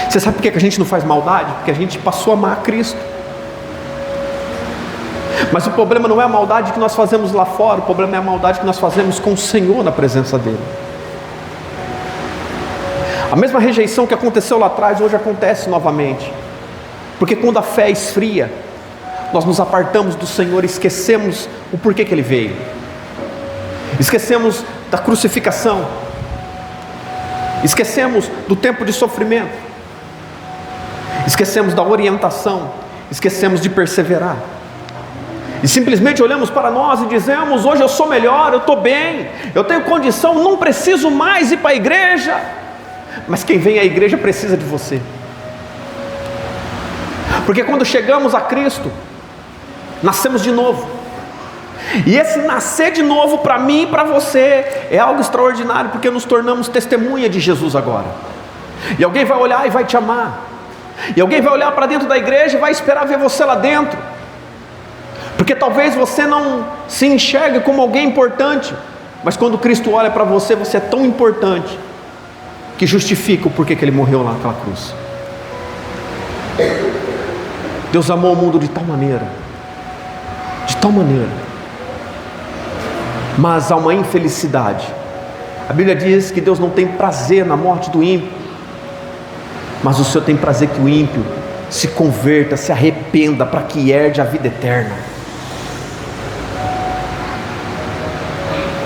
Você sabe por que a gente não faz maldade? Porque a gente passou a amar a Cristo. Mas o problema não é a maldade que nós fazemos lá fora. O problema é a maldade que nós fazemos com o Senhor na presença dEle. A mesma rejeição que aconteceu lá atrás, hoje acontece novamente. Porque quando a fé esfria, nós nos apartamos do Senhor e esquecemos o porquê que Ele veio. Esquecemos da crucificação. Esquecemos do tempo de sofrimento. Esquecemos da orientação. Esquecemos de perseverar. E simplesmente olhamos para nós e dizemos: hoje eu sou melhor, eu estou bem, eu tenho condição, não preciso mais ir para a igreja. Mas quem vem à igreja precisa de você. Porque quando chegamos a Cristo, nascemos de novo. E esse nascer de novo para mim e para você é algo extraordinário, porque nos tornamos testemunha de Jesus agora. E alguém vai olhar e vai te amar. E alguém vai olhar para dentro da igreja e vai esperar ver você lá dentro. Porque talvez você não se enxergue como alguém importante, mas quando Cristo olha para você, você é tão importante que justifica o porquê que Ele morreu lá naquela cruz. Deus amou o mundo de tal maneira, mas há uma infelicidade. A Bíblia diz que Deus não tem prazer na morte do ímpio, mas o Senhor tem prazer que o ímpio se converta, se arrependa, para que herde a vida eterna.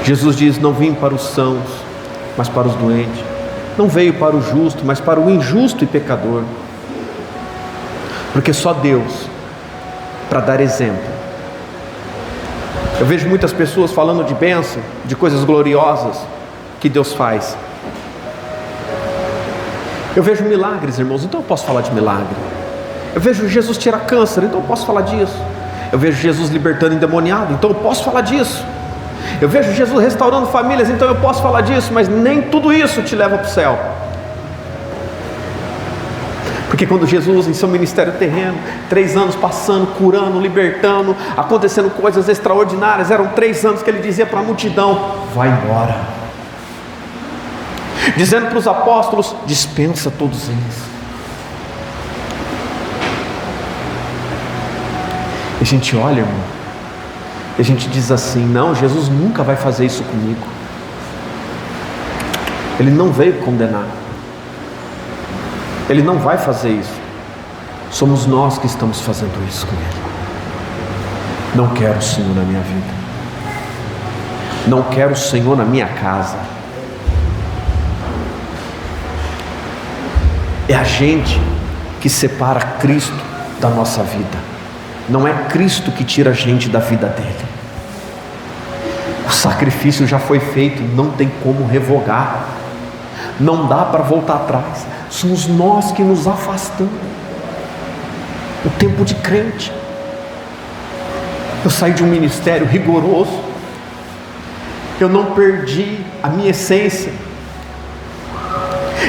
Jesus diz: não vim para os sãos, mas para os doentes. Não veio para o justo, mas para o injusto e pecador. Porque só Deus, para dar exemplo. Eu vejo muitas pessoas falando de bênção, de coisas gloriosas que Deus faz. Eu vejo milagres, irmãos, então eu posso falar de milagre. Eu vejo Jesus tirar câncer, então eu posso falar disso. Eu vejo Jesus libertando endemoniado, então eu posso falar disso. Eu vejo Jesus restaurando famílias, então eu posso falar disso. Mas nem tudo isso te leva para o céu. Porque quando Jesus, em seu ministério terreno, 3 anos passando, curando, libertando, acontecendo coisas extraordinárias, eram 3 anos que Ele dizia para a multidão: vai embora. Dizendo para os apóstolos: dispensa todos eles. a gente olha, irmão, e a gente diz assim: não, Jesus nunca vai fazer isso comigo. Ele não veio condenar, Ele não vai fazer isso. Somos nós que estamos fazendo isso com Ele. Não quero o Senhor na minha vida, não quero o Senhor na minha casa. É a gente que separa Cristo da nossa vida, não é Cristo que tira a gente da vida dele. O sacrifício já foi feito, não tem como revogar, não dá para voltar atrás. Somos nós que nos afastamos. O tempo de crente, eu saí de um ministério rigoroso, eu não perdi a minha essência,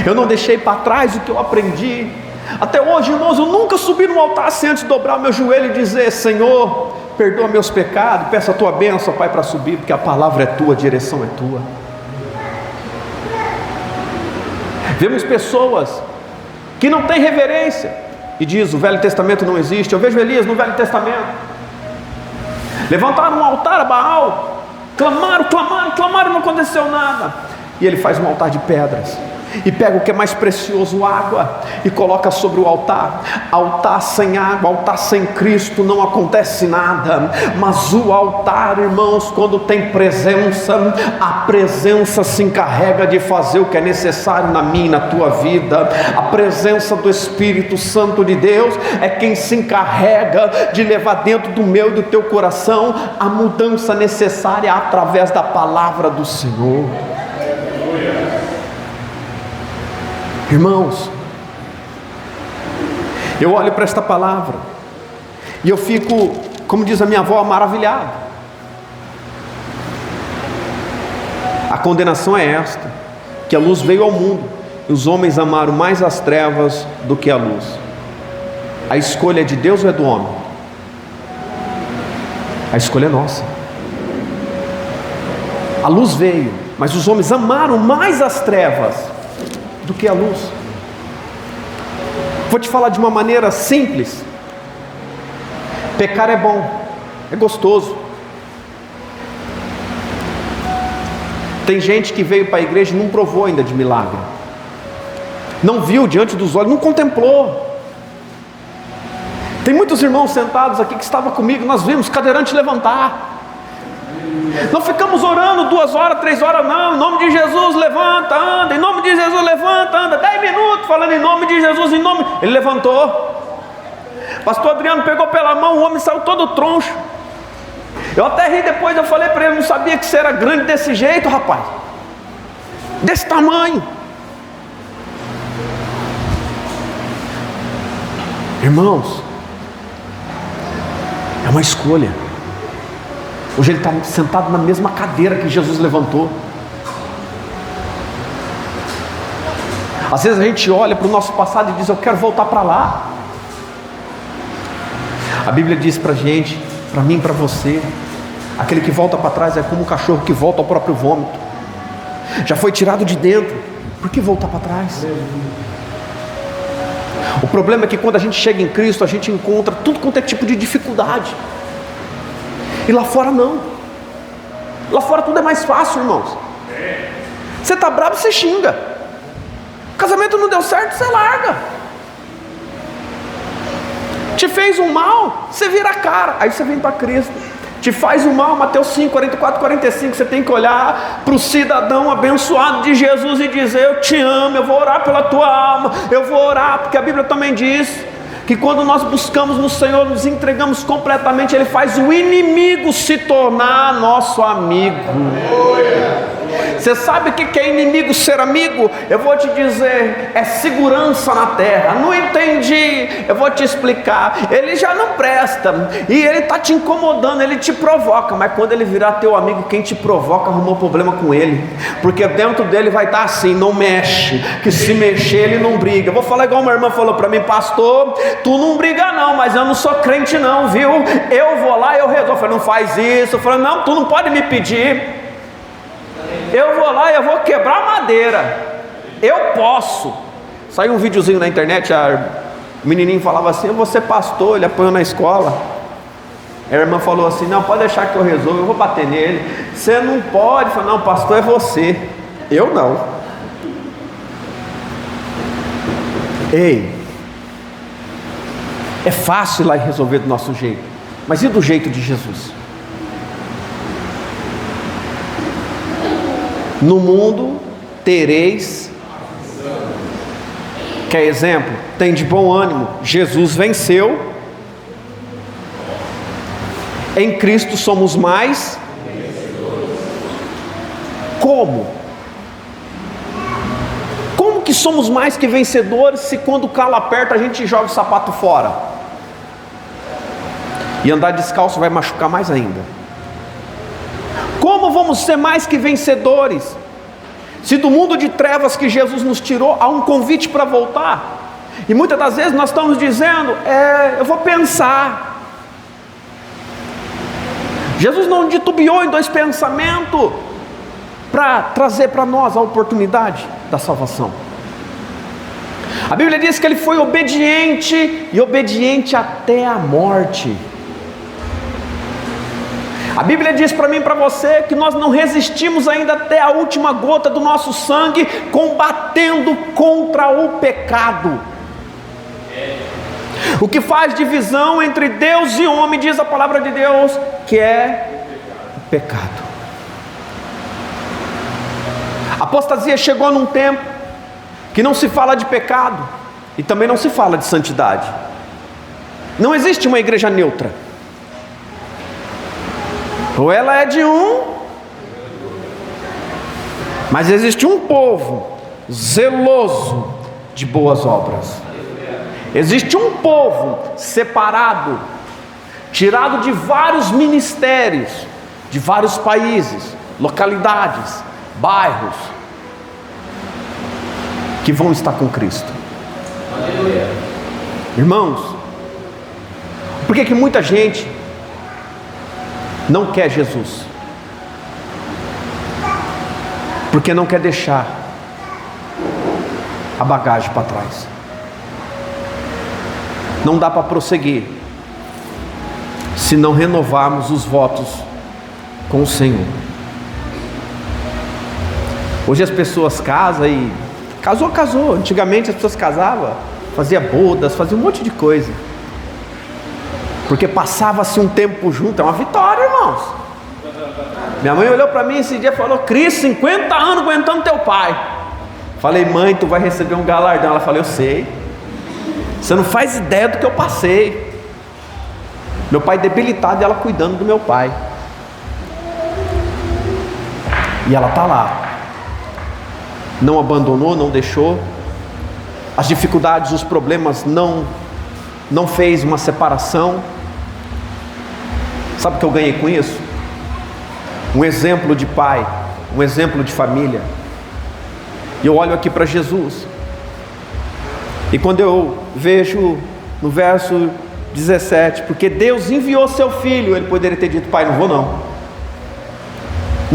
eu não deixei para trás o que eu aprendi. Até hoje, irmãos, eu nunca subi no altar sem antes dobrar o meu joelho e dizer: Senhor, perdoa meus pecados, peço a tua bênção, Pai, para subir, porque a palavra é tua, a direção é tua. Vemos pessoas que não têm reverência e diz: o Velho Testamento não existe. Eu vejo Elias no Velho Testamento, levantaram um altar a Baal, clamaram, não aconteceu nada. E ele faz um altar de pedras e pega o que é mais precioso, água, e coloca sobre o altar. Altar sem água, altar sem Cristo, não acontece nada. Mas o altar, irmãos, quando tem presença, a presença se encarrega de fazer o que é necessário na minha e na tua vida. A presença do Espírito Santo de Deus é quem se encarrega de levar dentro do meu e do teu coração a mudança necessária através da palavra do Senhor. Irmãos, eu olho para esta palavra e eu fico, como diz a minha avó, maravilhado. A condenação é esta: que a luz veio ao mundo e os homens amaram mais as trevas do que a luz. A escolha é de Deus ou é do homem? A escolha é nossa. A luz veio, mas os homens amaram mais as trevas do que a luz. Vou te falar de uma maneira simples. Pecar é bom, é gostoso. Tem gente que veio para a igreja e não provou ainda de milagre, não viu diante dos olhos, não contemplou. Tem muitos irmãos sentados aqui que estavam comigo, nós vimos cadeirante levantar. Não ficamos orando 2 horas, 3 horas, não. Em nome de Jesus, levanta, anda. Em nome de Jesus, levanta, anda. 10 minutos falando em nome de Jesus, em nome. Ele levantou. Pastor Adriano pegou pela mão, o homem saiu todo troncho. Eu até ri depois, eu falei para ele: não sabia que você era grande desse jeito, rapaz, desse tamanho. Irmãos, é uma escolha. Hoje ele está sentado na mesma cadeira que Jesus levantou. Às vezes a gente olha para o nosso passado e diz: eu quero voltar para lá. A Bíblia diz para a gente, para mim, para você: aquele que volta para trás é como um cachorro que volta ao próprio vômito. Já foi tirado de dentro, por que voltar para trás? O problema é que quando a gente chega em Cristo, a gente encontra tudo quanto é tipo de dificuldade. E lá fora não. Lá fora tudo é mais fácil, irmãos. Você está bravo, você xinga. O casamento não deu certo, você larga. Te fez um mal, você vira a cara. Aí você vem para Cristo. Te faz um mal, Mateus 5, 44, 45. Você tem que olhar para o cidadão abençoado de Jesus e dizer: eu te amo, eu vou orar pela tua alma. Eu vou orar, porque a Bíblia também diz que quando nós buscamos no Senhor, nos entregamos completamente, Ele faz o inimigo se tornar nosso amigo. Você sabe o que é inimigo ser amigo? Eu vou te dizer: é segurança na terra. Não entendi, eu vou te explicar. Ele já não presta, e ele está te incomodando, ele te provoca. Mas quando ele virar teu amigo, quem te provoca arrumou problema com ele, porque dentro dele vai estar assim: não mexe, que se mexer ele não briga. Eu vou falar igual uma irmã falou para mim: pastor, tu não briga não, mas eu não sou crente não, viu? Eu vou lá, eu resolvo. Eu falei: não faz isso. Eu falei: não, tu não pode me pedir. Eu vou lá e eu vou quebrar madeira. Eu posso. Saiu um videozinho na internet, o menininho falava assim: eu vou ser pastor. Ele apanhou na escola. A irmã falou assim: não, pode deixar que eu resolvo, eu vou bater nele. Você não pode. Eu falei: não, pastor, é você, eu não. Ei, é fácil ir lá e resolver do nosso jeito, mas e do jeito de Jesus? No mundo tereis. Quer exemplo? Tem de bom ânimo, Jesus venceu. Em Cristo somos mais. Como? Como que somos mais que vencedores se quando o calo aperta a gente joga o sapato fora? E andar descalço vai machucar mais ainda. Como vamos ser mais que vencedores se do mundo de trevas que Jesus nos tirou há um convite para voltar? E muitas das vezes nós estamos dizendo: eu vou pensar. Jesus não titubeou em dois pensamentos para trazer para nós a oportunidade da salvação. A Bíblia diz que ele foi obediente, e obediente até a morte. A Bíblia diz para mim e para você que nós não resistimos ainda até a última gota do nosso sangue, combatendo contra o pecado. O que faz divisão entre Deus e homem, diz a palavra de Deus, que é o pecado. A apostasia chegou num tempo que não se fala de pecado e também não se fala de santidade. Não existe uma igreja neutra. Ou ela é de mas existe um povo zeloso de boas obras. Existe um povo separado, tirado de vários ministérios, de vários países, localidades, bairros, que vão estar com Cristo. Aleluia. Irmãos, por que muita gente não quer Jesus? Porque não quer deixar a bagagem para trás. Não dá para prosseguir se não renovarmos os votos com o Senhor. Hoje as pessoas casam e casou. Antigamente as pessoas casavam, fazia bodas, fazia um monte de coisa, porque passava-se um tempo junto. É uma vitória, irmãos. Minha mãe olhou para mim esse dia e falou: Cris, 50 anos aguentando teu pai. Falei: mãe, tu vai receber um galardão. Ela falou: eu sei, você não faz ideia do que eu passei. Meu pai debilitado e ela cuidando do meu pai. E ela está lá, não abandonou, não deixou. As dificuldades, os problemas não fez uma separação. Sabe o que eu ganhei com isso? Um exemplo de pai, um exemplo de família. E eu olho aqui para Jesus, e quando eu vejo no verso 17, porque Deus enviou seu filho, ele poderia ter dito: pai, não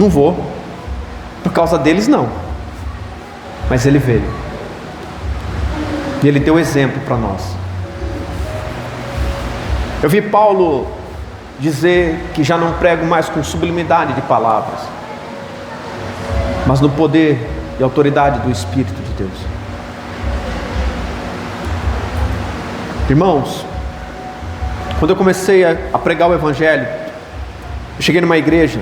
vou, por causa deles não. Mas ele veio, e ele deu exemplo para nós. Eu vi Paulo dizer que já não prego mais com sublimidade de palavras, mas no poder e autoridade do Espírito de Deus. Irmãos, quando eu comecei a pregar o Evangelho, eu cheguei numa igreja,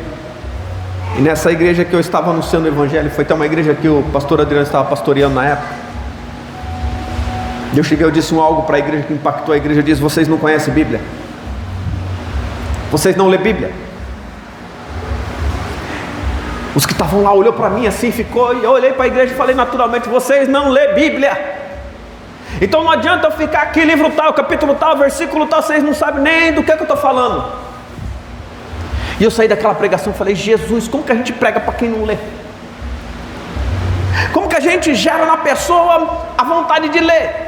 e nessa igreja que eu estava anunciando o Evangelho, foi até uma igreja que o pastor Adriano estava pastoreando na época. E eu cheguei, eu disse algo para a igreja que impactou a igreja. Eu disse: vocês não conhecem Bíblia? Vocês não lêem Bíblia? Os que estavam lá olhou para mim assim, ficou, e eu olhei para a igreja e falei naturalmente: vocês não lêem Bíblia. Então não adianta eu ficar aqui, livro tal, capítulo tal, versículo tal, vocês não sabem nem do que eu estou falando. E eu saí daquela pregação e falei: Jesus, como que a gente prega para quem não lê? Como que a gente gera na pessoa a vontade de ler?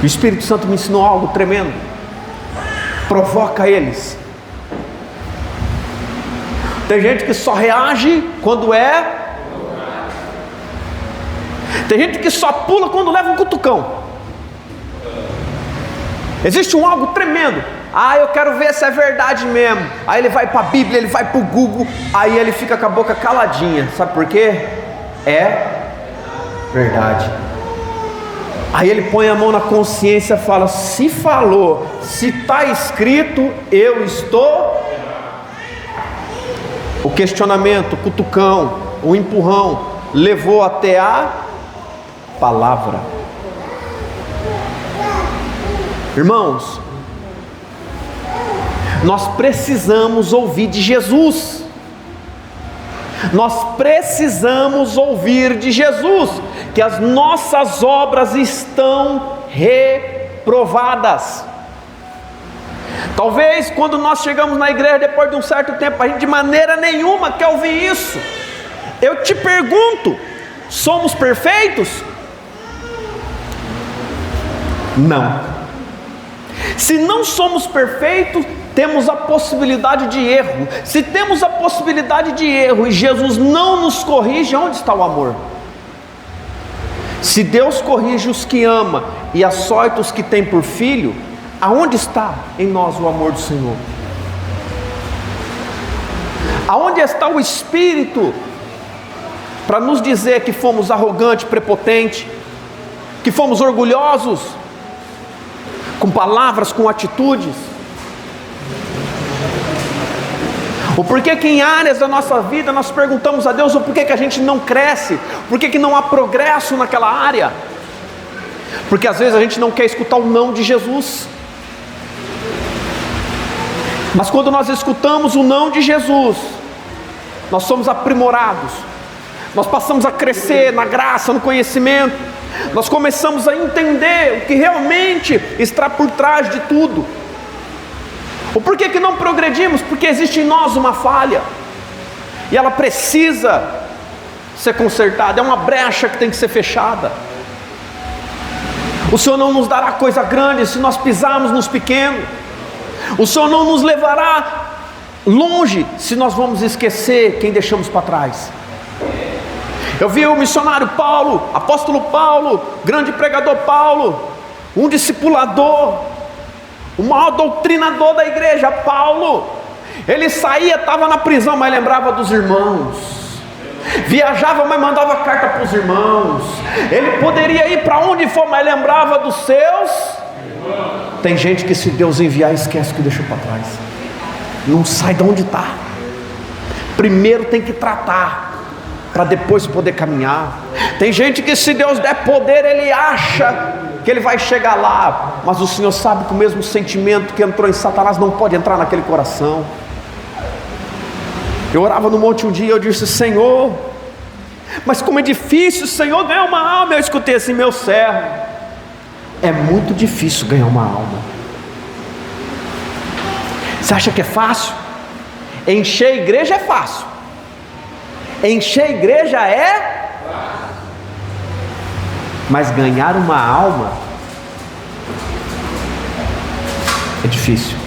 O Espírito Santo me ensinou algo tremendo. Provoca eles. Tem gente que só reage quando é. Tem gente que só pula quando leva um cutucão. Existe um algo tremendo. Eu quero ver se é verdade mesmo. Aí ele vai para a Bíblia, ele vai para o Google, aí ele fica com a boca caladinha. Sabe por quê? É verdade. Aí ele põe a mão na consciência e fala: se falou, se está escrito, eu estou. O questionamento, o cutucão, o empurrão levou até a palavra. Irmãos, nós precisamos ouvir de Jesus. Nós precisamos ouvir de Jesus que as nossas obras estão reprovadas. Talvez quando nós chegamos na igreja depois de um certo tempo, a gente de maneira nenhuma quer ouvir isso. Eu te pergunto: somos perfeitos? Não. Se não somos perfeitos, temos a possibilidade de erro. Se temos a possibilidade de erro e Jesus não nos corrige, onde está o amor? Se Deus corrige os que ama e açoita os que tem por filho, aonde está em nós o amor do Senhor? Aonde está o Espírito para nos dizer que fomos arrogantes, prepotentes, que fomos orgulhosos, com palavras, com atitudes? O porquê que em áreas da nossa vida nós perguntamos a Deus o porquê que a gente não cresce, porquê que não há progresso naquela área? Porque às vezes a gente não quer escutar o não de Jesus. Mas quando nós escutamos o não de Jesus, nós somos aprimorados, nós passamos a crescer na graça, no conhecimento, nós começamos a entender o que realmente está por trás de tudo. O porquê que não progredimos? Porque existe em nós uma falha, e ela precisa ser consertada, é uma brecha que tem que ser fechada. O Senhor não nos dará coisa grande se nós pisarmos nos pequenos. O Senhor não nos levará longe se nós vamos esquecer quem deixamos para trás. Eu vi o missionário Paulo, apóstolo Paulo, grande pregador Paulo, um discipulador, o maior doutrinador da igreja, Paulo. Ele saía, estava na prisão, mas lembrava dos irmãos. Viajava, mas mandava carta para os irmãos. Ele poderia ir para onde for, mas lembrava dos seus. Tem gente que se Deus enviar, esquece o que deixou para trás. Não sai de onde está. Primeiro tem que tratar, para depois poder caminhar. Tem gente que se Deus der poder, ele acha que ele vai chegar lá, mas o Senhor sabe que o mesmo sentimento que entrou em Satanás não pode entrar naquele coração. Eu orava no monte um dia, eu disse: Senhor, mas como é difícil, Senhor, ganhar uma alma. Eu escutei assim: meu servo, é muito difícil ganhar uma alma. Você acha que é fácil? Encher a igreja é fácil. Encher a igreja é, mas ganhar uma alma é difícil.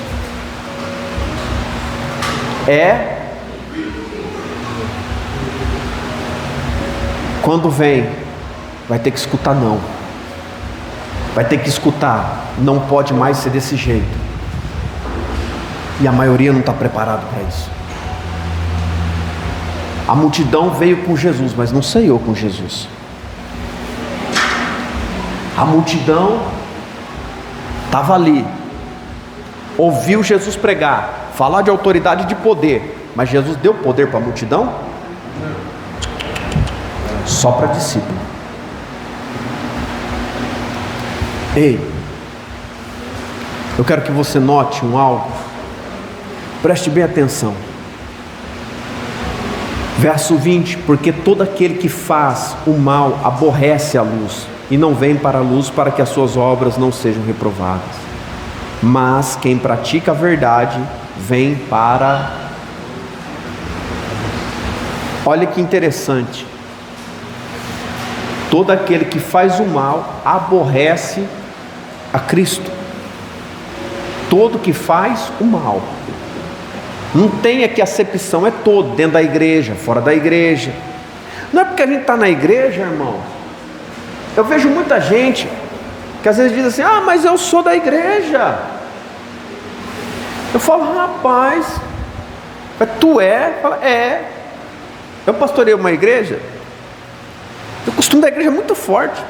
Quando vem, vai ter que escutar não. Vai ter que escutar, não pode mais ser desse jeito. E a maioria não está preparado para isso. A multidão veio com Jesus, mas não saiu com Jesus. A multidão estava ali, ouviu Jesus pregar, falar de autoridade e de poder, mas Jesus deu poder para a multidão? Só para discípulo. Ei, eu quero que você note algo, preste bem atenção. Verso 20: porque todo aquele que faz o mal aborrece a luz, e não vem para a luz para que as suas obras não sejam reprovadas. Mas quem pratica a verdade vem para... Olha que interessante. Todo aquele que faz o mal aborrece a Cristo. Todo que faz o mal. Não tem aqui acepção, é todo, dentro da igreja, fora da igreja. Não é porque a gente está na igreja, irmão. Eu vejo muita gente que às vezes dizem assim: mas eu sou da igreja. Eu falo: rapaz, tu é? Fala: é. Eu pastorei uma igreja. O costume da igreja é muito forte.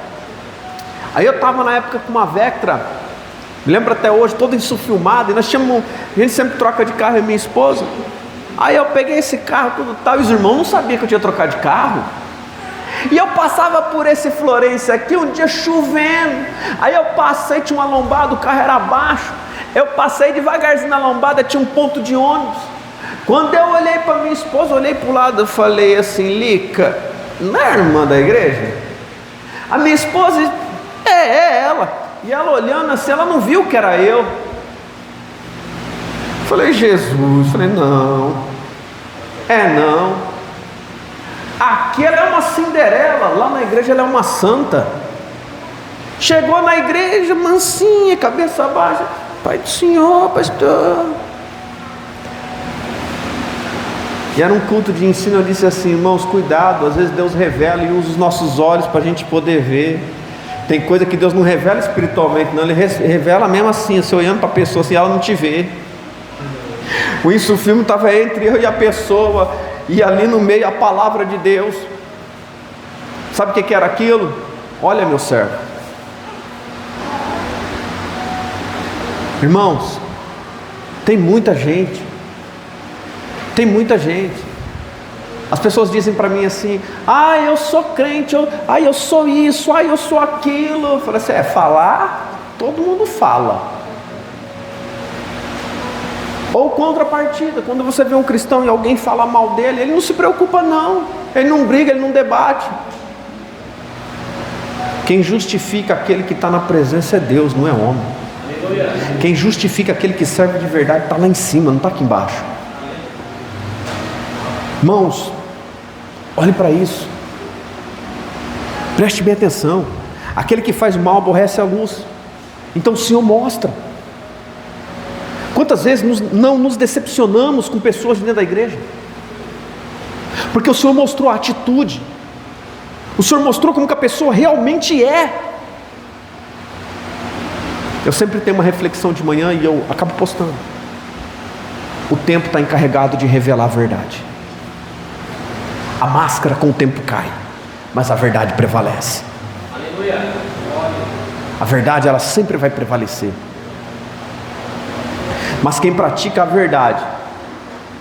Aí eu estava na época com uma Vectra, me lembro até hoje, toda insufilmada, e nós tínhamos, a gente sempre troca de carro, eu e minha esposa. Aí eu peguei esse carro, tudo tal, e os irmãos não sabiam que eu tinha trocado de carro. E eu passava por esse Florêncio aqui, um dia chovendo. Aí eu passei, tinha uma lombada, o carro era baixo. Eu passei devagarzinho na lombada, tinha um ponto de ônibus. Quando eu olhei para minha esposa, olhei para o lado, eu falei assim: Lica, não é a irmã da igreja? A minha esposa, é ela. E ela olhando assim, ela não viu que era eu. Falei: Jesus. Falei: não. Aqui ela é uma Cinderela, lá na igreja ela é uma santa. Chegou na igreja, mansinha, cabeça baixa: Pai do Senhor, pastor. E era um culto de ensino. Eu disse assim: irmãos, cuidado, às vezes Deus revela e usa os nossos olhos para a gente poder ver. Tem coisa que Deus não revela espiritualmente, não, Ele revela mesmo assim, você olhando para a pessoa assim, ela não te vê. O filme estava entre eu e a pessoa, e ali no meio a palavra de Deus. Sabe o que era aquilo? Olha, meu servo. Irmãos, tem muita gente. As pessoas dizem para mim assim: eu sou crente, eu sou isso, eu sou aquilo. Eu falei assim: falar, todo mundo fala. Ou contrapartida, quando você vê um cristão e alguém fala mal dele, ele não se preocupa não, ele não briga, ele não debate. Quem justifica aquele que está na presença é Deus, não é homem. Quem justifica aquele que serve de verdade está lá em cima, não está aqui embaixo. Irmãos, olhe para isso, preste bem atenção. Aquele que faz mal aborrece a luz. Então o Senhor mostra. Quantas vezes não nos decepcionamos com pessoas dentro da igreja? Porque o Senhor mostrou a atitude, o Senhor mostrou como que a pessoa realmente é. Eu sempre tenho uma reflexão de manhã e eu acabo postando. O tempo está encarregado de revelar a verdade. A máscara com o tempo cai, mas a verdade prevalece. Aleluia. A verdade, ela sempre vai prevalecer. Mas quem pratica a verdade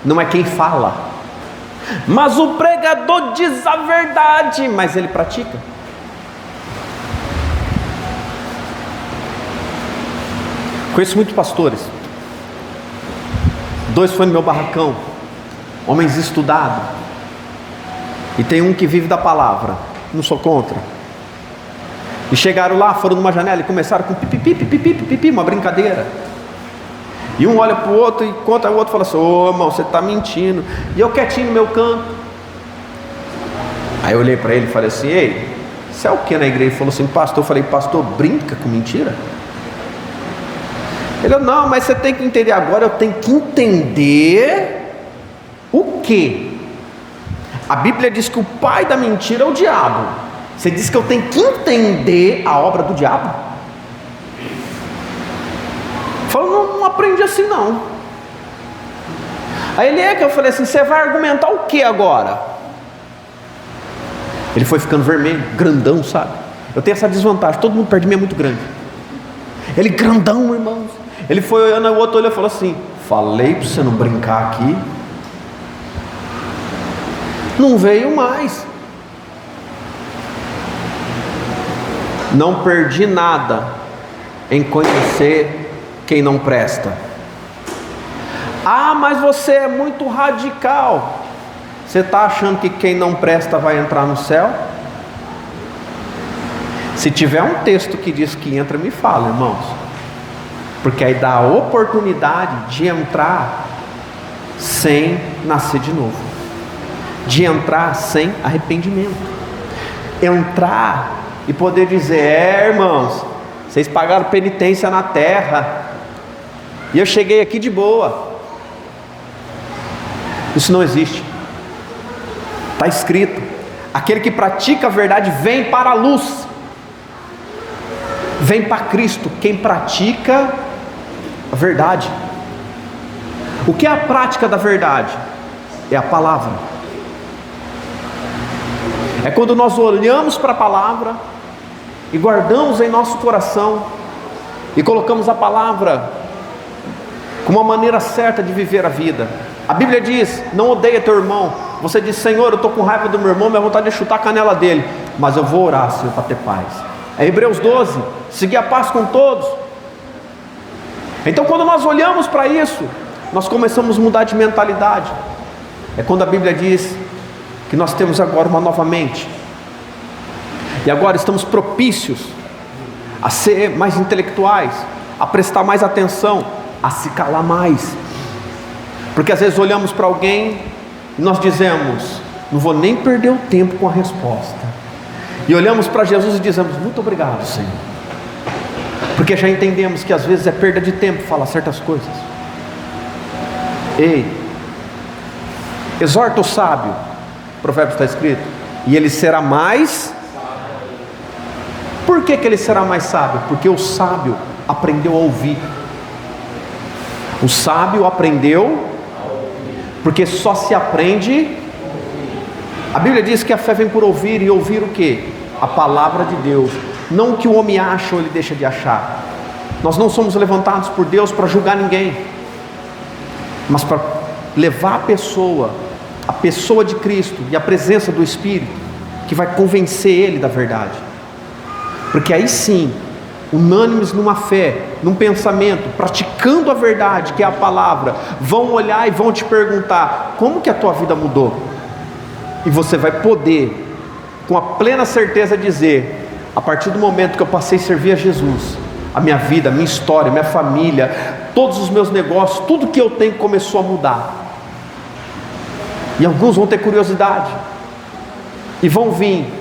não é quem fala. Mas o pregador diz a verdade, mas ele pratica. Conheço muitos pastores. 2 foi no meu barracão, homens estudados. E tem um que vive da palavra. Não sou contra. E chegaram lá, foram numa janela e começaram com pipipi, uma brincadeira. E um olha para o outro e conta o outro, fala assim: irmão, você está mentindo. E eu quietinho no meu canto. Aí eu olhei para ele e falei assim: ei, você é o que na igreja? Ele falou assim: pastor. Eu falei: pastor, brinca com mentira? Ele: não, mas você tem que entender. Agora eu tenho que entender o quê? A Bíblia diz que o pai da mentira é o diabo. Você diz que eu tenho que entender a obra do diabo? Falou: não aprendi assim não. Aí eu falei assim: você vai argumentar o que agora? Ele foi ficando vermelho, grandão, sabe? Eu tenho essa desvantagem, todo mundo perto de mim é muito grande. Ele grandão, irmãos. Ele foi olhando, o outro olhou e falou assim: falei para você não brincar aqui. Não veio mais. Não perdi nada em conhecer quem não presta. Mas você é muito radical. Você está achando que quem não presta vai entrar no céu? Se tiver um texto que diz que entra, me fala, irmãos. Porque aí dá a oportunidade de entrar sem nascer de novo, de entrar sem arrependimento, entrar e poder dizer: irmãos, vocês pagaram penitência na terra e eu cheguei aqui de boa. Isso não existe. Está escrito: aquele que pratica a verdade vem para a luz, Vem para Cristo quem pratica a verdade. O que é a prática da verdade? É a palavra. É quando nós olhamos para a palavra e guardamos em nosso coração e colocamos a palavra como uma maneira certa de viver a vida. A Bíblia diz: não odeia teu irmão. Você diz: Senhor, eu estou com raiva do meu irmão, minha vontade é chutar a canela dele, mas eu vou orar, Senhor, para ter paz. É Hebreus 12, seguir a paz com todos. Então, quando nós olhamos para isso, nós começamos a mudar de mentalidade. É quando a Bíblia diz que nós temos agora uma nova mente, e agora estamos propícios a ser mais intelectuais, a prestar mais atenção, a se calar mais. Porque às vezes olhamos para alguém e nós dizemos: não vou nem perder o tempo com a resposta. E olhamos para Jesus e dizemos: muito obrigado, Senhor. Porque já entendemos que às vezes é perda de tempo falar certas coisas. Ei, exorta o sábio, o provérbio está escrito, e ele será mais. Por que ele será mais sábio? Porque o sábio aprendeu a ouvir. O sábio aprendeu, porque só se aprende. A Bíblia diz que a fé vem por ouvir, e ouvir o que? A palavra de Deus. Não o que o homem acha ou ele deixa de achar. Nós não somos levantados por Deus para julgar ninguém, mas para levar a pessoa de Cristo e a presença do Espírito, que vai convencer ele da verdade. Porque aí sim, unânimes numa fé, num pensamento, praticando a verdade, que é a palavra, vão olhar e vão te perguntar: como que a tua vida mudou? E você vai poder, com a plena certeza, dizer: a partir do momento que eu passei a servir a Jesus, a minha vida, a minha história, a minha família, todos os meus negócios, tudo que eu tenho começou a mudar. E alguns vão ter curiosidade e vão vir,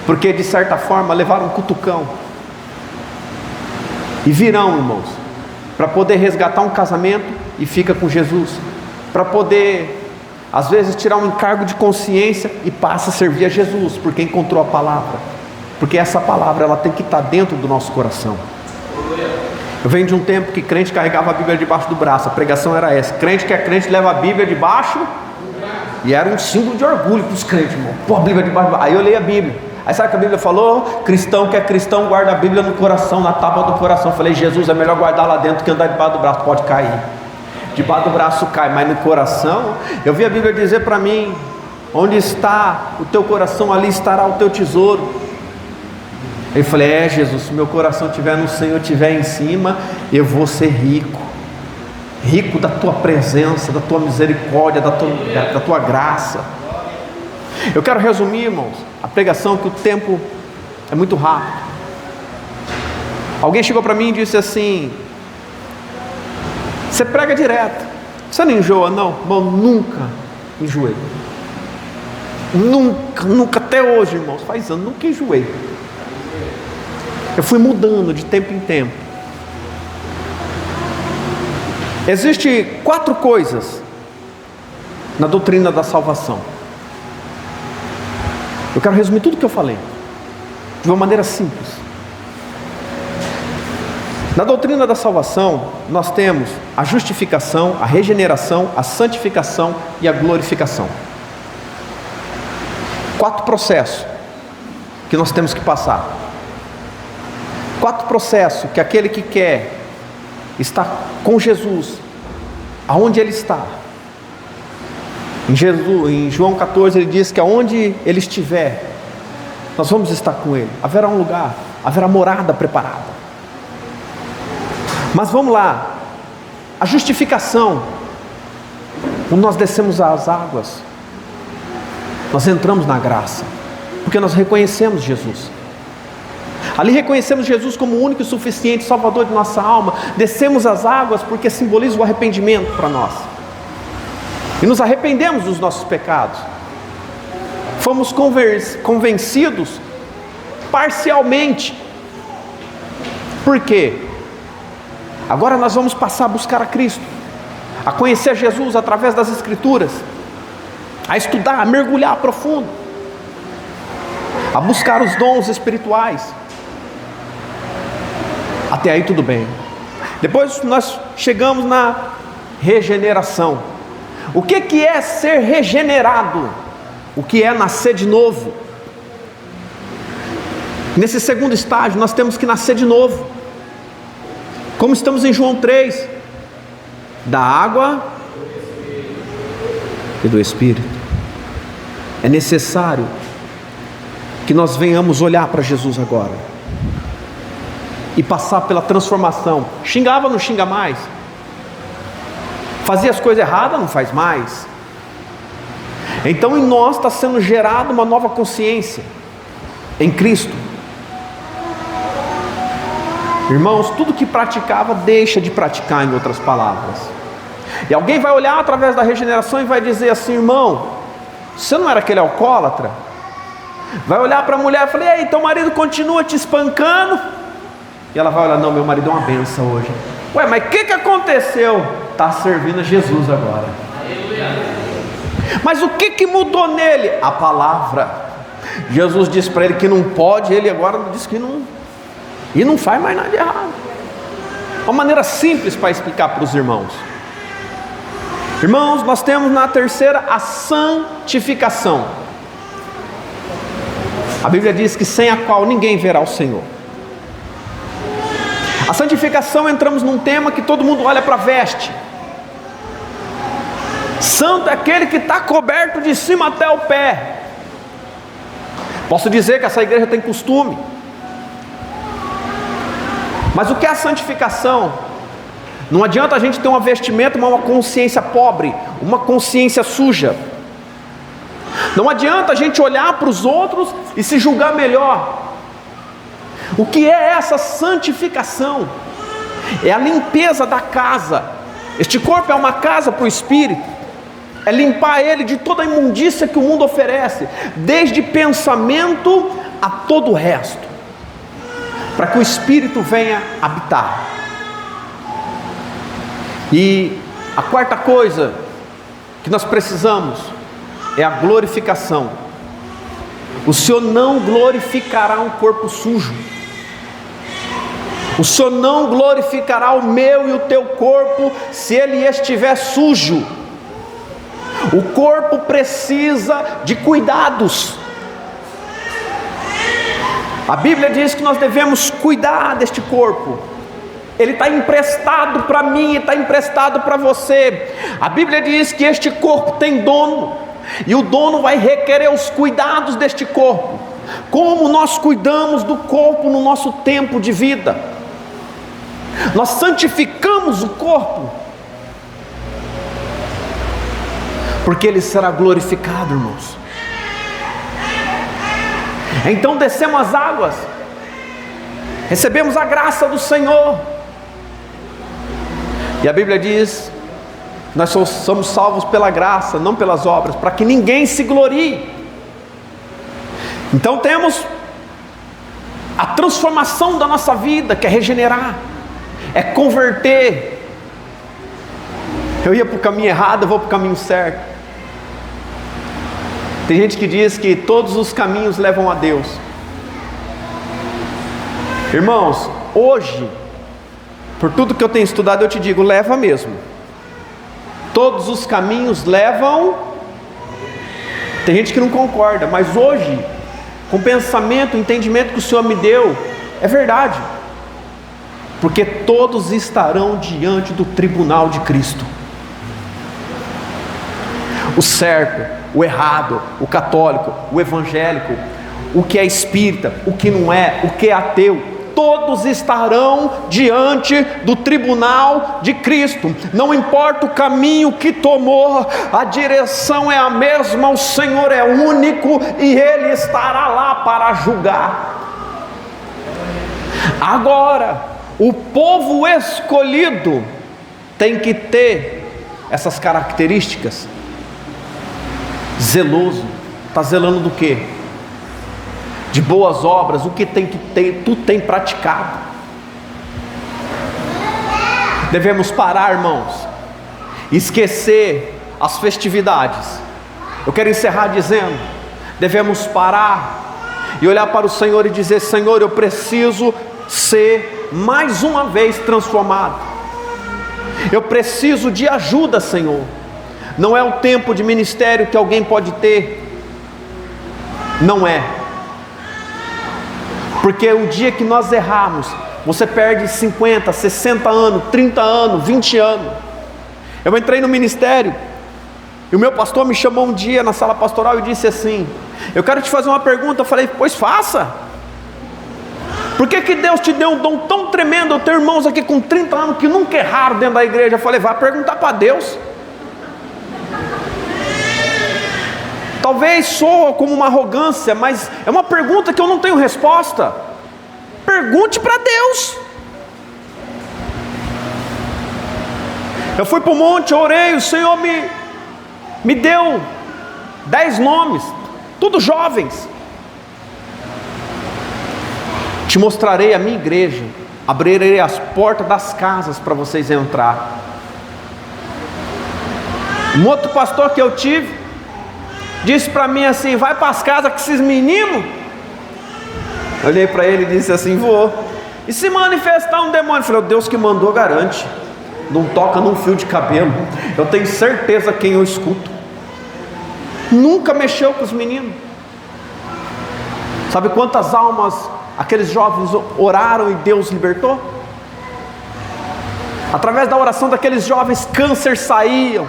porque de certa forma levaram um cutucão, e virão, irmãos, para poder resgatar um casamento e fica com Jesus, para poder às vezes tirar um encargo de consciência e passa a servir a Jesus, porque encontrou a palavra. Porque essa palavra, ela tem que estar dentro do nosso coração. Eu venho de um tempo que crente carregava a Bíblia debaixo do braço. A pregação era essa: crente que é crente leva a Bíblia debaixo. E era um símbolo de orgulho para os crentes, irmão. Pô, a Bíblia debaixo do braço. Aí eu leio a Bíblia. Aí sabe o que a Bíblia falou? Cristão que é cristão guarda a Bíblia no coração, na tábua do coração. Eu falei: Jesus, é melhor guardar lá dentro que andar debaixo do braço. Pode cair, debaixo do braço cai, mas no coração. Eu vi a Bíblia dizer para mim: onde está o teu coração, ali estará o teu tesouro. Eu falei: Jesus, se meu coração estiver no Senhor, estiver em cima, eu vou ser rico, rico da tua presença, da tua misericórdia, da tua graça. Eu quero resumir, irmãos, a pregação, que o tempo é muito rápido. Alguém chegou para mim e disse assim: você prega direto, você não enjoa? Não, irmão, nunca enjoei. Nunca, até hoje, irmãos, faz anos, nunca enjoei. Eu fui mudando de tempo em tempo. Existem 4 coisas na doutrina da salvação. Eu quero resumir tudo que eu falei de uma maneira simples. Na doutrina da salvação, nós temos a justificação, a regeneração, a santificação e a glorificação. 4 processos que nós temos que passar. 4 processos que aquele que quer estar com Jesus, aonde ele está. Em João 14 ele diz que aonde ele estiver, nós vamos estar com ele. Haverá um lugar, haverá morada preparada. Mas vamos lá, a justificação, quando nós descemos às águas, nós entramos na graça, porque nós reconhecemos Jesus. Ali reconhecemos Jesus como o único e suficiente Salvador de nossa alma. Descemos as águas porque simboliza o arrependimento para nós, e nos arrependemos dos nossos pecados. Fomos convencidos parcialmente. Por quê? Agora nós vamos passar a buscar a Cristo, a conhecer Jesus através das Escrituras, a estudar, a mergulhar profundo, a buscar os dons espirituais. Até aí tudo bem. Depois nós chegamos na regeneração. O que é ser regenerado? O que é nascer de novo? Nesse segundo estágio nós temos que nascer de novo. Como estamos em João 3, da água e do Espírito. É necessário que nós venhamos olhar para Jesus agora e passar pela transformação. Xingava, não xinga mais. Fazia as coisas erradas, não faz mais. Então em nós está sendo gerada uma nova consciência em Cristo. Irmãos, tudo que praticava, deixa de praticar, em outras palavras. E alguém vai olhar através da regeneração e vai dizer assim: irmão, você não era aquele alcoólatra? Vai olhar para a mulher e falar: ei, teu marido continua te espancando? E ela vai olhar: não, meu marido é uma benção hoje. Ué, mas o que aconteceu? Está servindo a Jesus agora. Mas o que mudou nele? A palavra. Jesus disse para ele que não pode, ele agora diz que não, e não faz mais nada de errado. Uma maneira simples para explicar para os irmãos. Irmãos, nós temos na terceira a santificação. A Bíblia diz que sem a qual ninguém verá o Senhor. A santificação, entramos num tema que todo mundo olha para a veste. Santo é aquele que está coberto de cima até o pé. Posso dizer que essa igreja tem costume. Mas o que é a santificação? Não adianta a gente ter uma vestimenta, uma consciência pobre, uma consciência suja. Não adianta a gente olhar para os outros e se julgar melhor. O que é essa santificação? É a limpeza da casa. Este corpo é uma casa para o Espírito. É limpar ele de toda a imundícia que o mundo oferece, desde pensamento a todo o resto, para que o Espírito venha habitar. E a quarta coisa que nós precisamos é a glorificação. O Senhor não glorificará um corpo sujo. O Senhor não glorificará o meu e o teu corpo se ele estiver sujo. O corpo precisa de cuidados. A Bíblia diz que nós devemos cuidar deste corpo. Ele está emprestado para mim, está emprestado para você. A Bíblia diz que este corpo tem dono, e o dono vai requerer os cuidados deste corpo. Como nós cuidamos do corpo no nosso tempo de vida? Nós santificamos o corpo, porque ele será glorificado, irmãos. Então descemos as águas, recebemos a graça do Senhor, e a Bíblia diz: nós somos salvos pela graça, não pelas obras, para que ninguém se glorie. Então temos a transformação da nossa vida, que é regenerar, é converter. Eu ia para o caminho errado, eu vou para o caminho certo. Tem gente que diz que todos os caminhos levam a Deus. Irmãos, hoje, por tudo que eu tenho estudado, eu te digo, leva mesmo. Todos os caminhos levam. Tem gente que não concorda, mas hoje, com o pensamento, o entendimento que o Senhor me deu, é verdade. Porque todos estarão diante do tribunal de Cristo. O certo, o errado, o católico, o evangélico, o que é espírita, o que não é, o que é ateu, todos estarão diante do tribunal de Cristo. Não importa o caminho que tomou, a direção é a mesma, o Senhor é único e Ele estará lá para julgar. Agora, o povo escolhido tem que ter essas características. Zeloso, está zelando do quê? De boas obras. O que tem que ter, tu tem praticado. Devemos parar, irmãos, esquecer as festividades. Eu quero encerrar dizendo: devemos parar e olhar para o Senhor e dizer: Senhor, eu preciso ser mais uma vez transformado. Eu preciso de ajuda, Senhor. Não é o tempo de ministério que alguém pode ter, não é, porque o dia que nós errarmos, você perde 50, 60 anos, 30 anos, 20 anos. Eu entrei no ministério e o meu pastor me chamou um dia na sala pastoral e disse assim: eu quero te fazer uma pergunta. Eu falei: pois faça. Por que Deus te deu um dom tão tremendo? Eu tenho irmãos aqui com 30 anos que nunca erraram dentro da igreja. Eu falei: vá perguntar para Deus. Talvez soa como uma arrogância, mas é uma pergunta que eu não tenho resposta. Pergunte para Deus. Eu fui para o monte, orei, o Senhor me deu 10 nomes, todos jovens. Te mostrarei a minha igreja, abrirei as portas das casas para vocês entrar. Um outro pastor que eu tive disse para mim assim: vai para as casas com esses meninos. Eu olhei para ele e disse assim: vou. E se manifestar um demônio? Eu falei: o Deus que mandou garante. Não toca num fio de cabelo. Eu tenho certeza quem eu escuto. Nunca mexeu com os meninos. Sabe quantas almas aqueles jovens oraram e Deus libertou? Através da oração daqueles jovens, câncer saíam,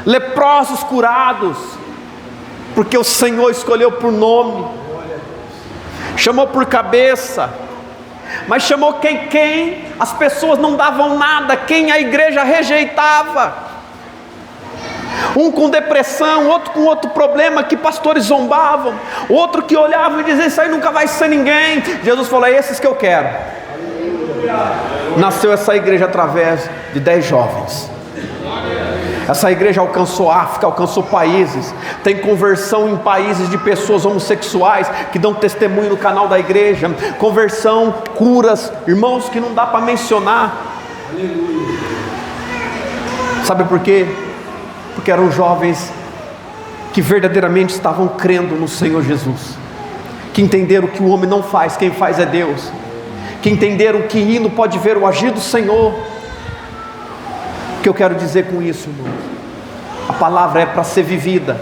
leprosos curados, porque o Senhor escolheu por nome, chamou por cabeça, mas chamou quem as pessoas não davam nada, quem a igreja rejeitava. Um com depressão, outro com outro problema, que pastores zombavam, outro que olhava e dizia: isso aí nunca vai ser ninguém. Jesus falou: é esses que eu quero. Nasceu essa igreja através de 10 jovens. Essa igreja alcançou África, alcançou países, tem conversão em países de pessoas homossexuais que dão testemunho no canal da igreja, conversão, curas, irmãos que não dá para mencionar. Sabe por quê? Porque eram jovens que verdadeiramente estavam crendo no Senhor Jesus, que entenderam que o homem não faz, quem faz é Deus, que entenderam que indo pode ver o agir do Senhor. O que eu quero dizer com isso, irmão? A palavra é para ser vivida.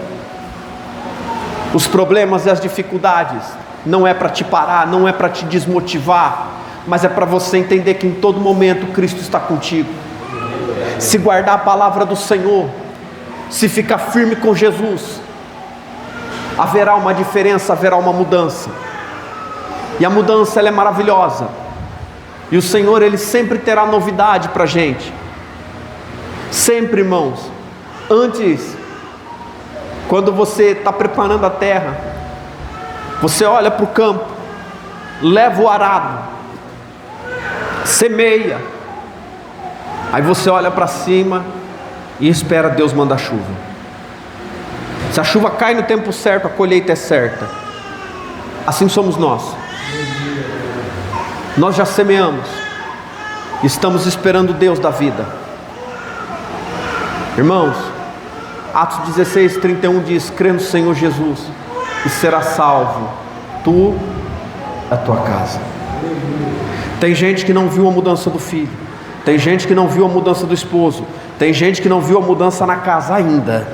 Os problemas e as dificuldades não é para te parar, não é para te desmotivar, mas é para você entender que em todo momento Cristo está contigo. Se guardar a palavra do Senhor, se ficar firme com Jesus, haverá uma diferença, haverá uma mudança. E a mudança, ela é maravilhosa. E o Senhor, Ele sempre terá novidade para a gente. Sempre, irmãos. Antes, quando você está preparando a terra, você olha para o campo, leva o arado, semeia, aí você olha para cima e espera Deus mandar chuva. Se a chuva cai no tempo certo, a colheita é certa. Assim somos nós. Nós já semeamos, estamos esperando Deus da vida. Irmãos, Atos 16:31 diz: crê no Senhor Jesus e será salvo, tu e a tua casa. Tem gente que não viu a mudança do filho, tem gente que não viu a mudança do esposo, tem gente que não viu a mudança na casa ainda,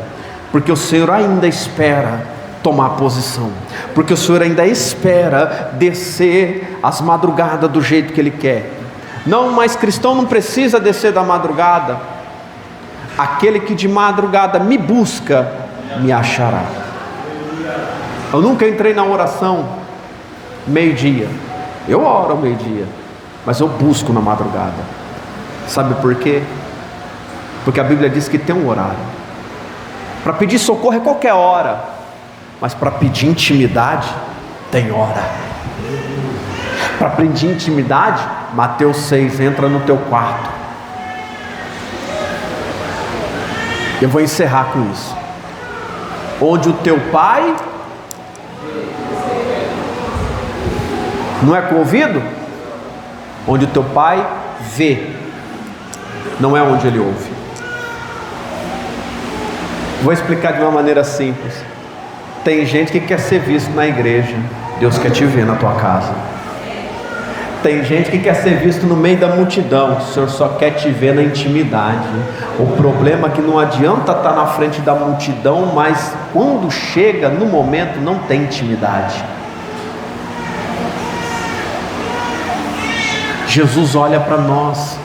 porque o Senhor ainda espera tomar posição, porque o Senhor ainda espera descer as madrugadas do jeito que Ele quer. Não, mas cristão não precisa descer da madrugada. Aquele que de madrugada me busca, me achará. Eu nunca entrei na oração meio-dia. Eu oro ao meio-dia, mas eu busco na madrugada. Sabe por quê? Porque a Bíblia diz que tem um horário. Para pedir socorro é qualquer hora, mas para pedir intimidade tem hora. Para pedir intimidade, Mateus 6, entra no teu quarto. Eu vou encerrar com isso. Onde o teu pai não é com o ouvido, onde o teu pai vê, não é onde ele ouve. Vou explicar de uma maneira simples. Tem gente que quer ser visto na igreja, Deus quer te ver na tua casa. Tem gente que quer ser visto no meio da multidão. O Senhor só quer te ver na intimidade. O problema é que não adianta estar na frente da multidão, mas quando chega no momento não tem intimidade. Jesus olha para nós.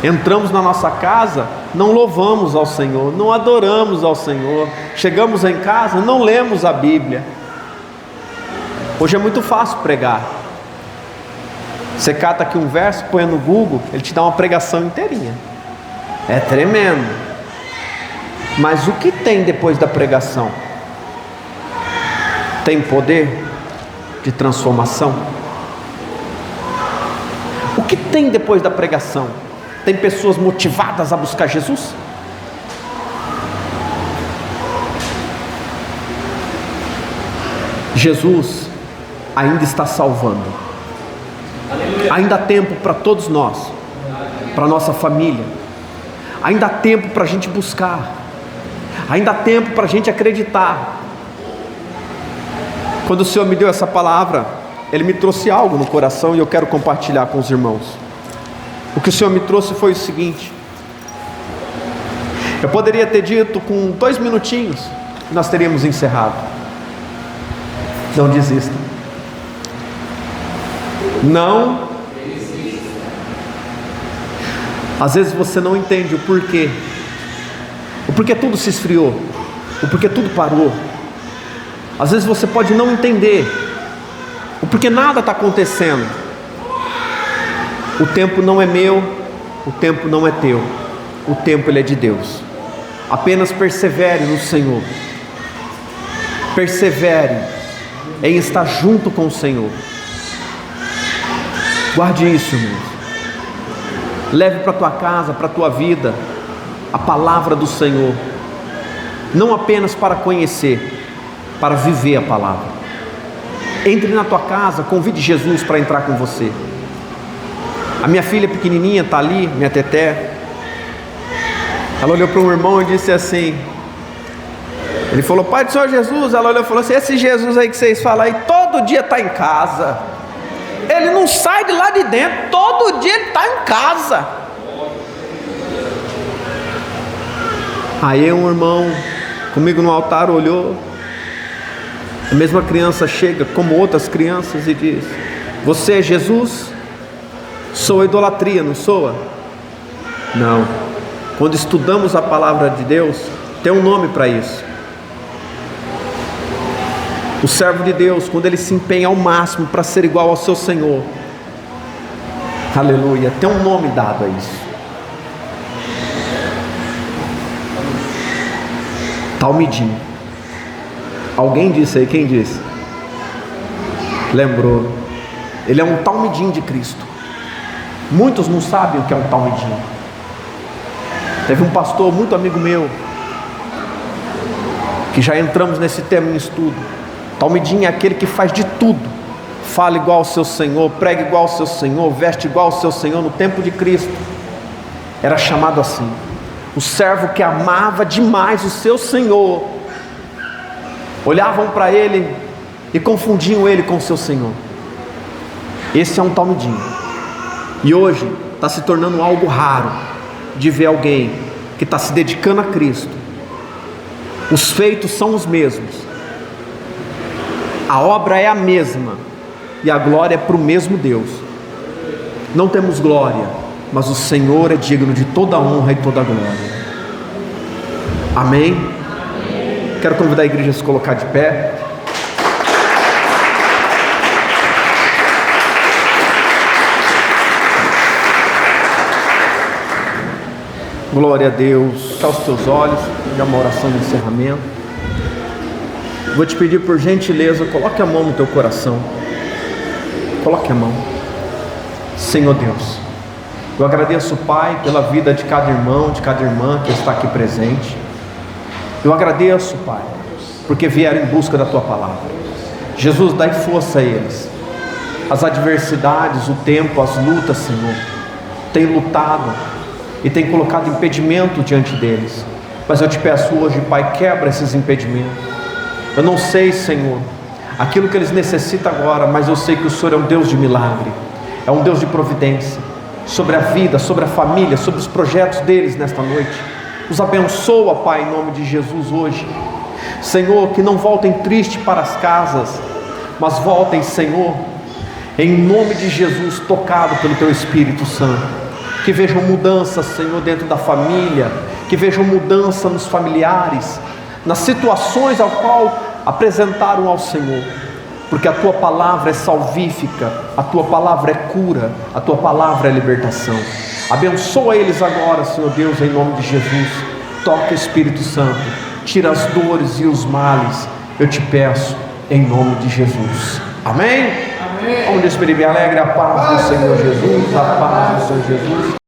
Entramos na nossa casa, não louvamos ao Senhor, não adoramos ao Senhor. Chegamos em casa, não lemos a Bíblia. Hoje é muito fácil pregar. Você cata aqui um verso, põe no Google, ele te dá uma pregação inteirinha. É tremendo. Mas o que tem depois da pregação? Tem poder de transformação? O que tem depois da pregação? Tem pessoas motivadas a buscar Jesus? Jesus ainda está salvando. Ainda há tempo para todos nós, para nossa família. Ainda há tempo para a gente buscar. Ainda há tempo para a gente acreditar. Quando o Senhor me deu essa palavra, Ele me trouxe algo no coração e eu quero compartilhar com os irmãos. O que o Senhor me trouxe foi o seguinte: eu poderia ter dito com 2 minutinhos, nós teríamos encerrado. Não desista. Não. Às vezes você não entende o porquê. O porquê tudo se esfriou. O porquê tudo parou. Às vezes você pode não entender o porquê nada está acontecendo. O tempo não é meu, o tempo não é teu. O tempo ele é de Deus. Apenas persevere no Senhor. Persevere em estar junto com o Senhor. Guarde isso, irmãos. Leve para a tua casa, para a tua vida, a palavra do Senhor. Não apenas para conhecer, para viver a palavra. Entre na tua casa, convide Jesus para entrar com você. A minha filha pequenininha está ali, minha Teté. Ela olhou para um irmão e disse assim, ele falou: Pai do Senhor Jesus. Ela olhou e falou assim: esse Jesus aí que vocês falam aí, todo dia está em casa. Ele não sai de lá de dentro, todo dia ele está em casa. Aí um irmão comigo no altar olhou. A mesma criança chega como outras crianças e diz: você é Jesus? Soa idolatria, não soa? Não. Quando estudamos a palavra de Deus, tem um nome para isso. O servo de Deus, quando ele se empenha ao máximo para ser igual ao seu Senhor, aleluia, tem um nome dado a isso. Talmidim. Alguém disse aí, quem disse? Lembrou. Ele é um talmidim de Cristo. Muitos não sabem o que é um talmidim. Teve um pastor muito amigo meu, que já entramos nesse tema em estudo. Talmidim é aquele que faz de tudo. Fala igual ao seu Senhor, prega igual ao seu Senhor, veste igual ao seu Senhor. No tempo de Cristo era chamado assim. O servo que amava demais o seu Senhor. Olhavam para ele e confundiam ele com o seu Senhor. Esse é um talmidim. E hoje está se tornando algo raro de ver alguém que está se dedicando a Cristo. Os feitos são os mesmos, a obra é a mesma, e a glória é para o mesmo Deus. Não temos glória, mas o Senhor é digno de toda a honra e toda a glória. Amém? Quero convidar a igreja a se colocar de pé. Glória a Deus. Feche os teus olhos, já uma oração de encerramento. Vou te pedir por gentileza, coloque a mão no teu coração. Coloque a mão. Senhor Deus, eu agradeço, Pai, pela vida de cada irmão, de cada irmã que está aqui presente. Eu agradeço, Pai, porque vieram em busca da Tua palavra. Jesus, dai força a eles. As adversidades, o tempo, as lutas, Senhor, têm lutado e têm colocado impedimento diante deles. Mas eu te peço hoje, Pai, quebra esses impedimentos. Eu não sei, Senhor, aquilo que eles necessitam agora, mas eu sei que o Senhor é um Deus de milagre, é um Deus de providência, sobre a vida, sobre a família, sobre os projetos deles nesta noite. Os abençoa, Pai, em nome de Jesus hoje. Senhor, que não voltem tristes para as casas, mas voltem, Senhor, em nome de Jesus, tocado pelo Teu Espírito Santo. Que vejam mudança, Senhor, dentro da família, que vejam mudança nos familiares, nas situações ao qual apresentaram ao Senhor, porque a Tua palavra é salvífica, a Tua palavra é cura, a Tua palavra é libertação. Abençoa eles agora, Senhor Deus, em nome de Jesus. Toca, Espírito Santo, tira as dores e os males, eu te peço, em nome de Jesus. Amém? Amém. Vamos despedir bem alegre, a paz do Senhor Jesus, a paz do Senhor Jesus.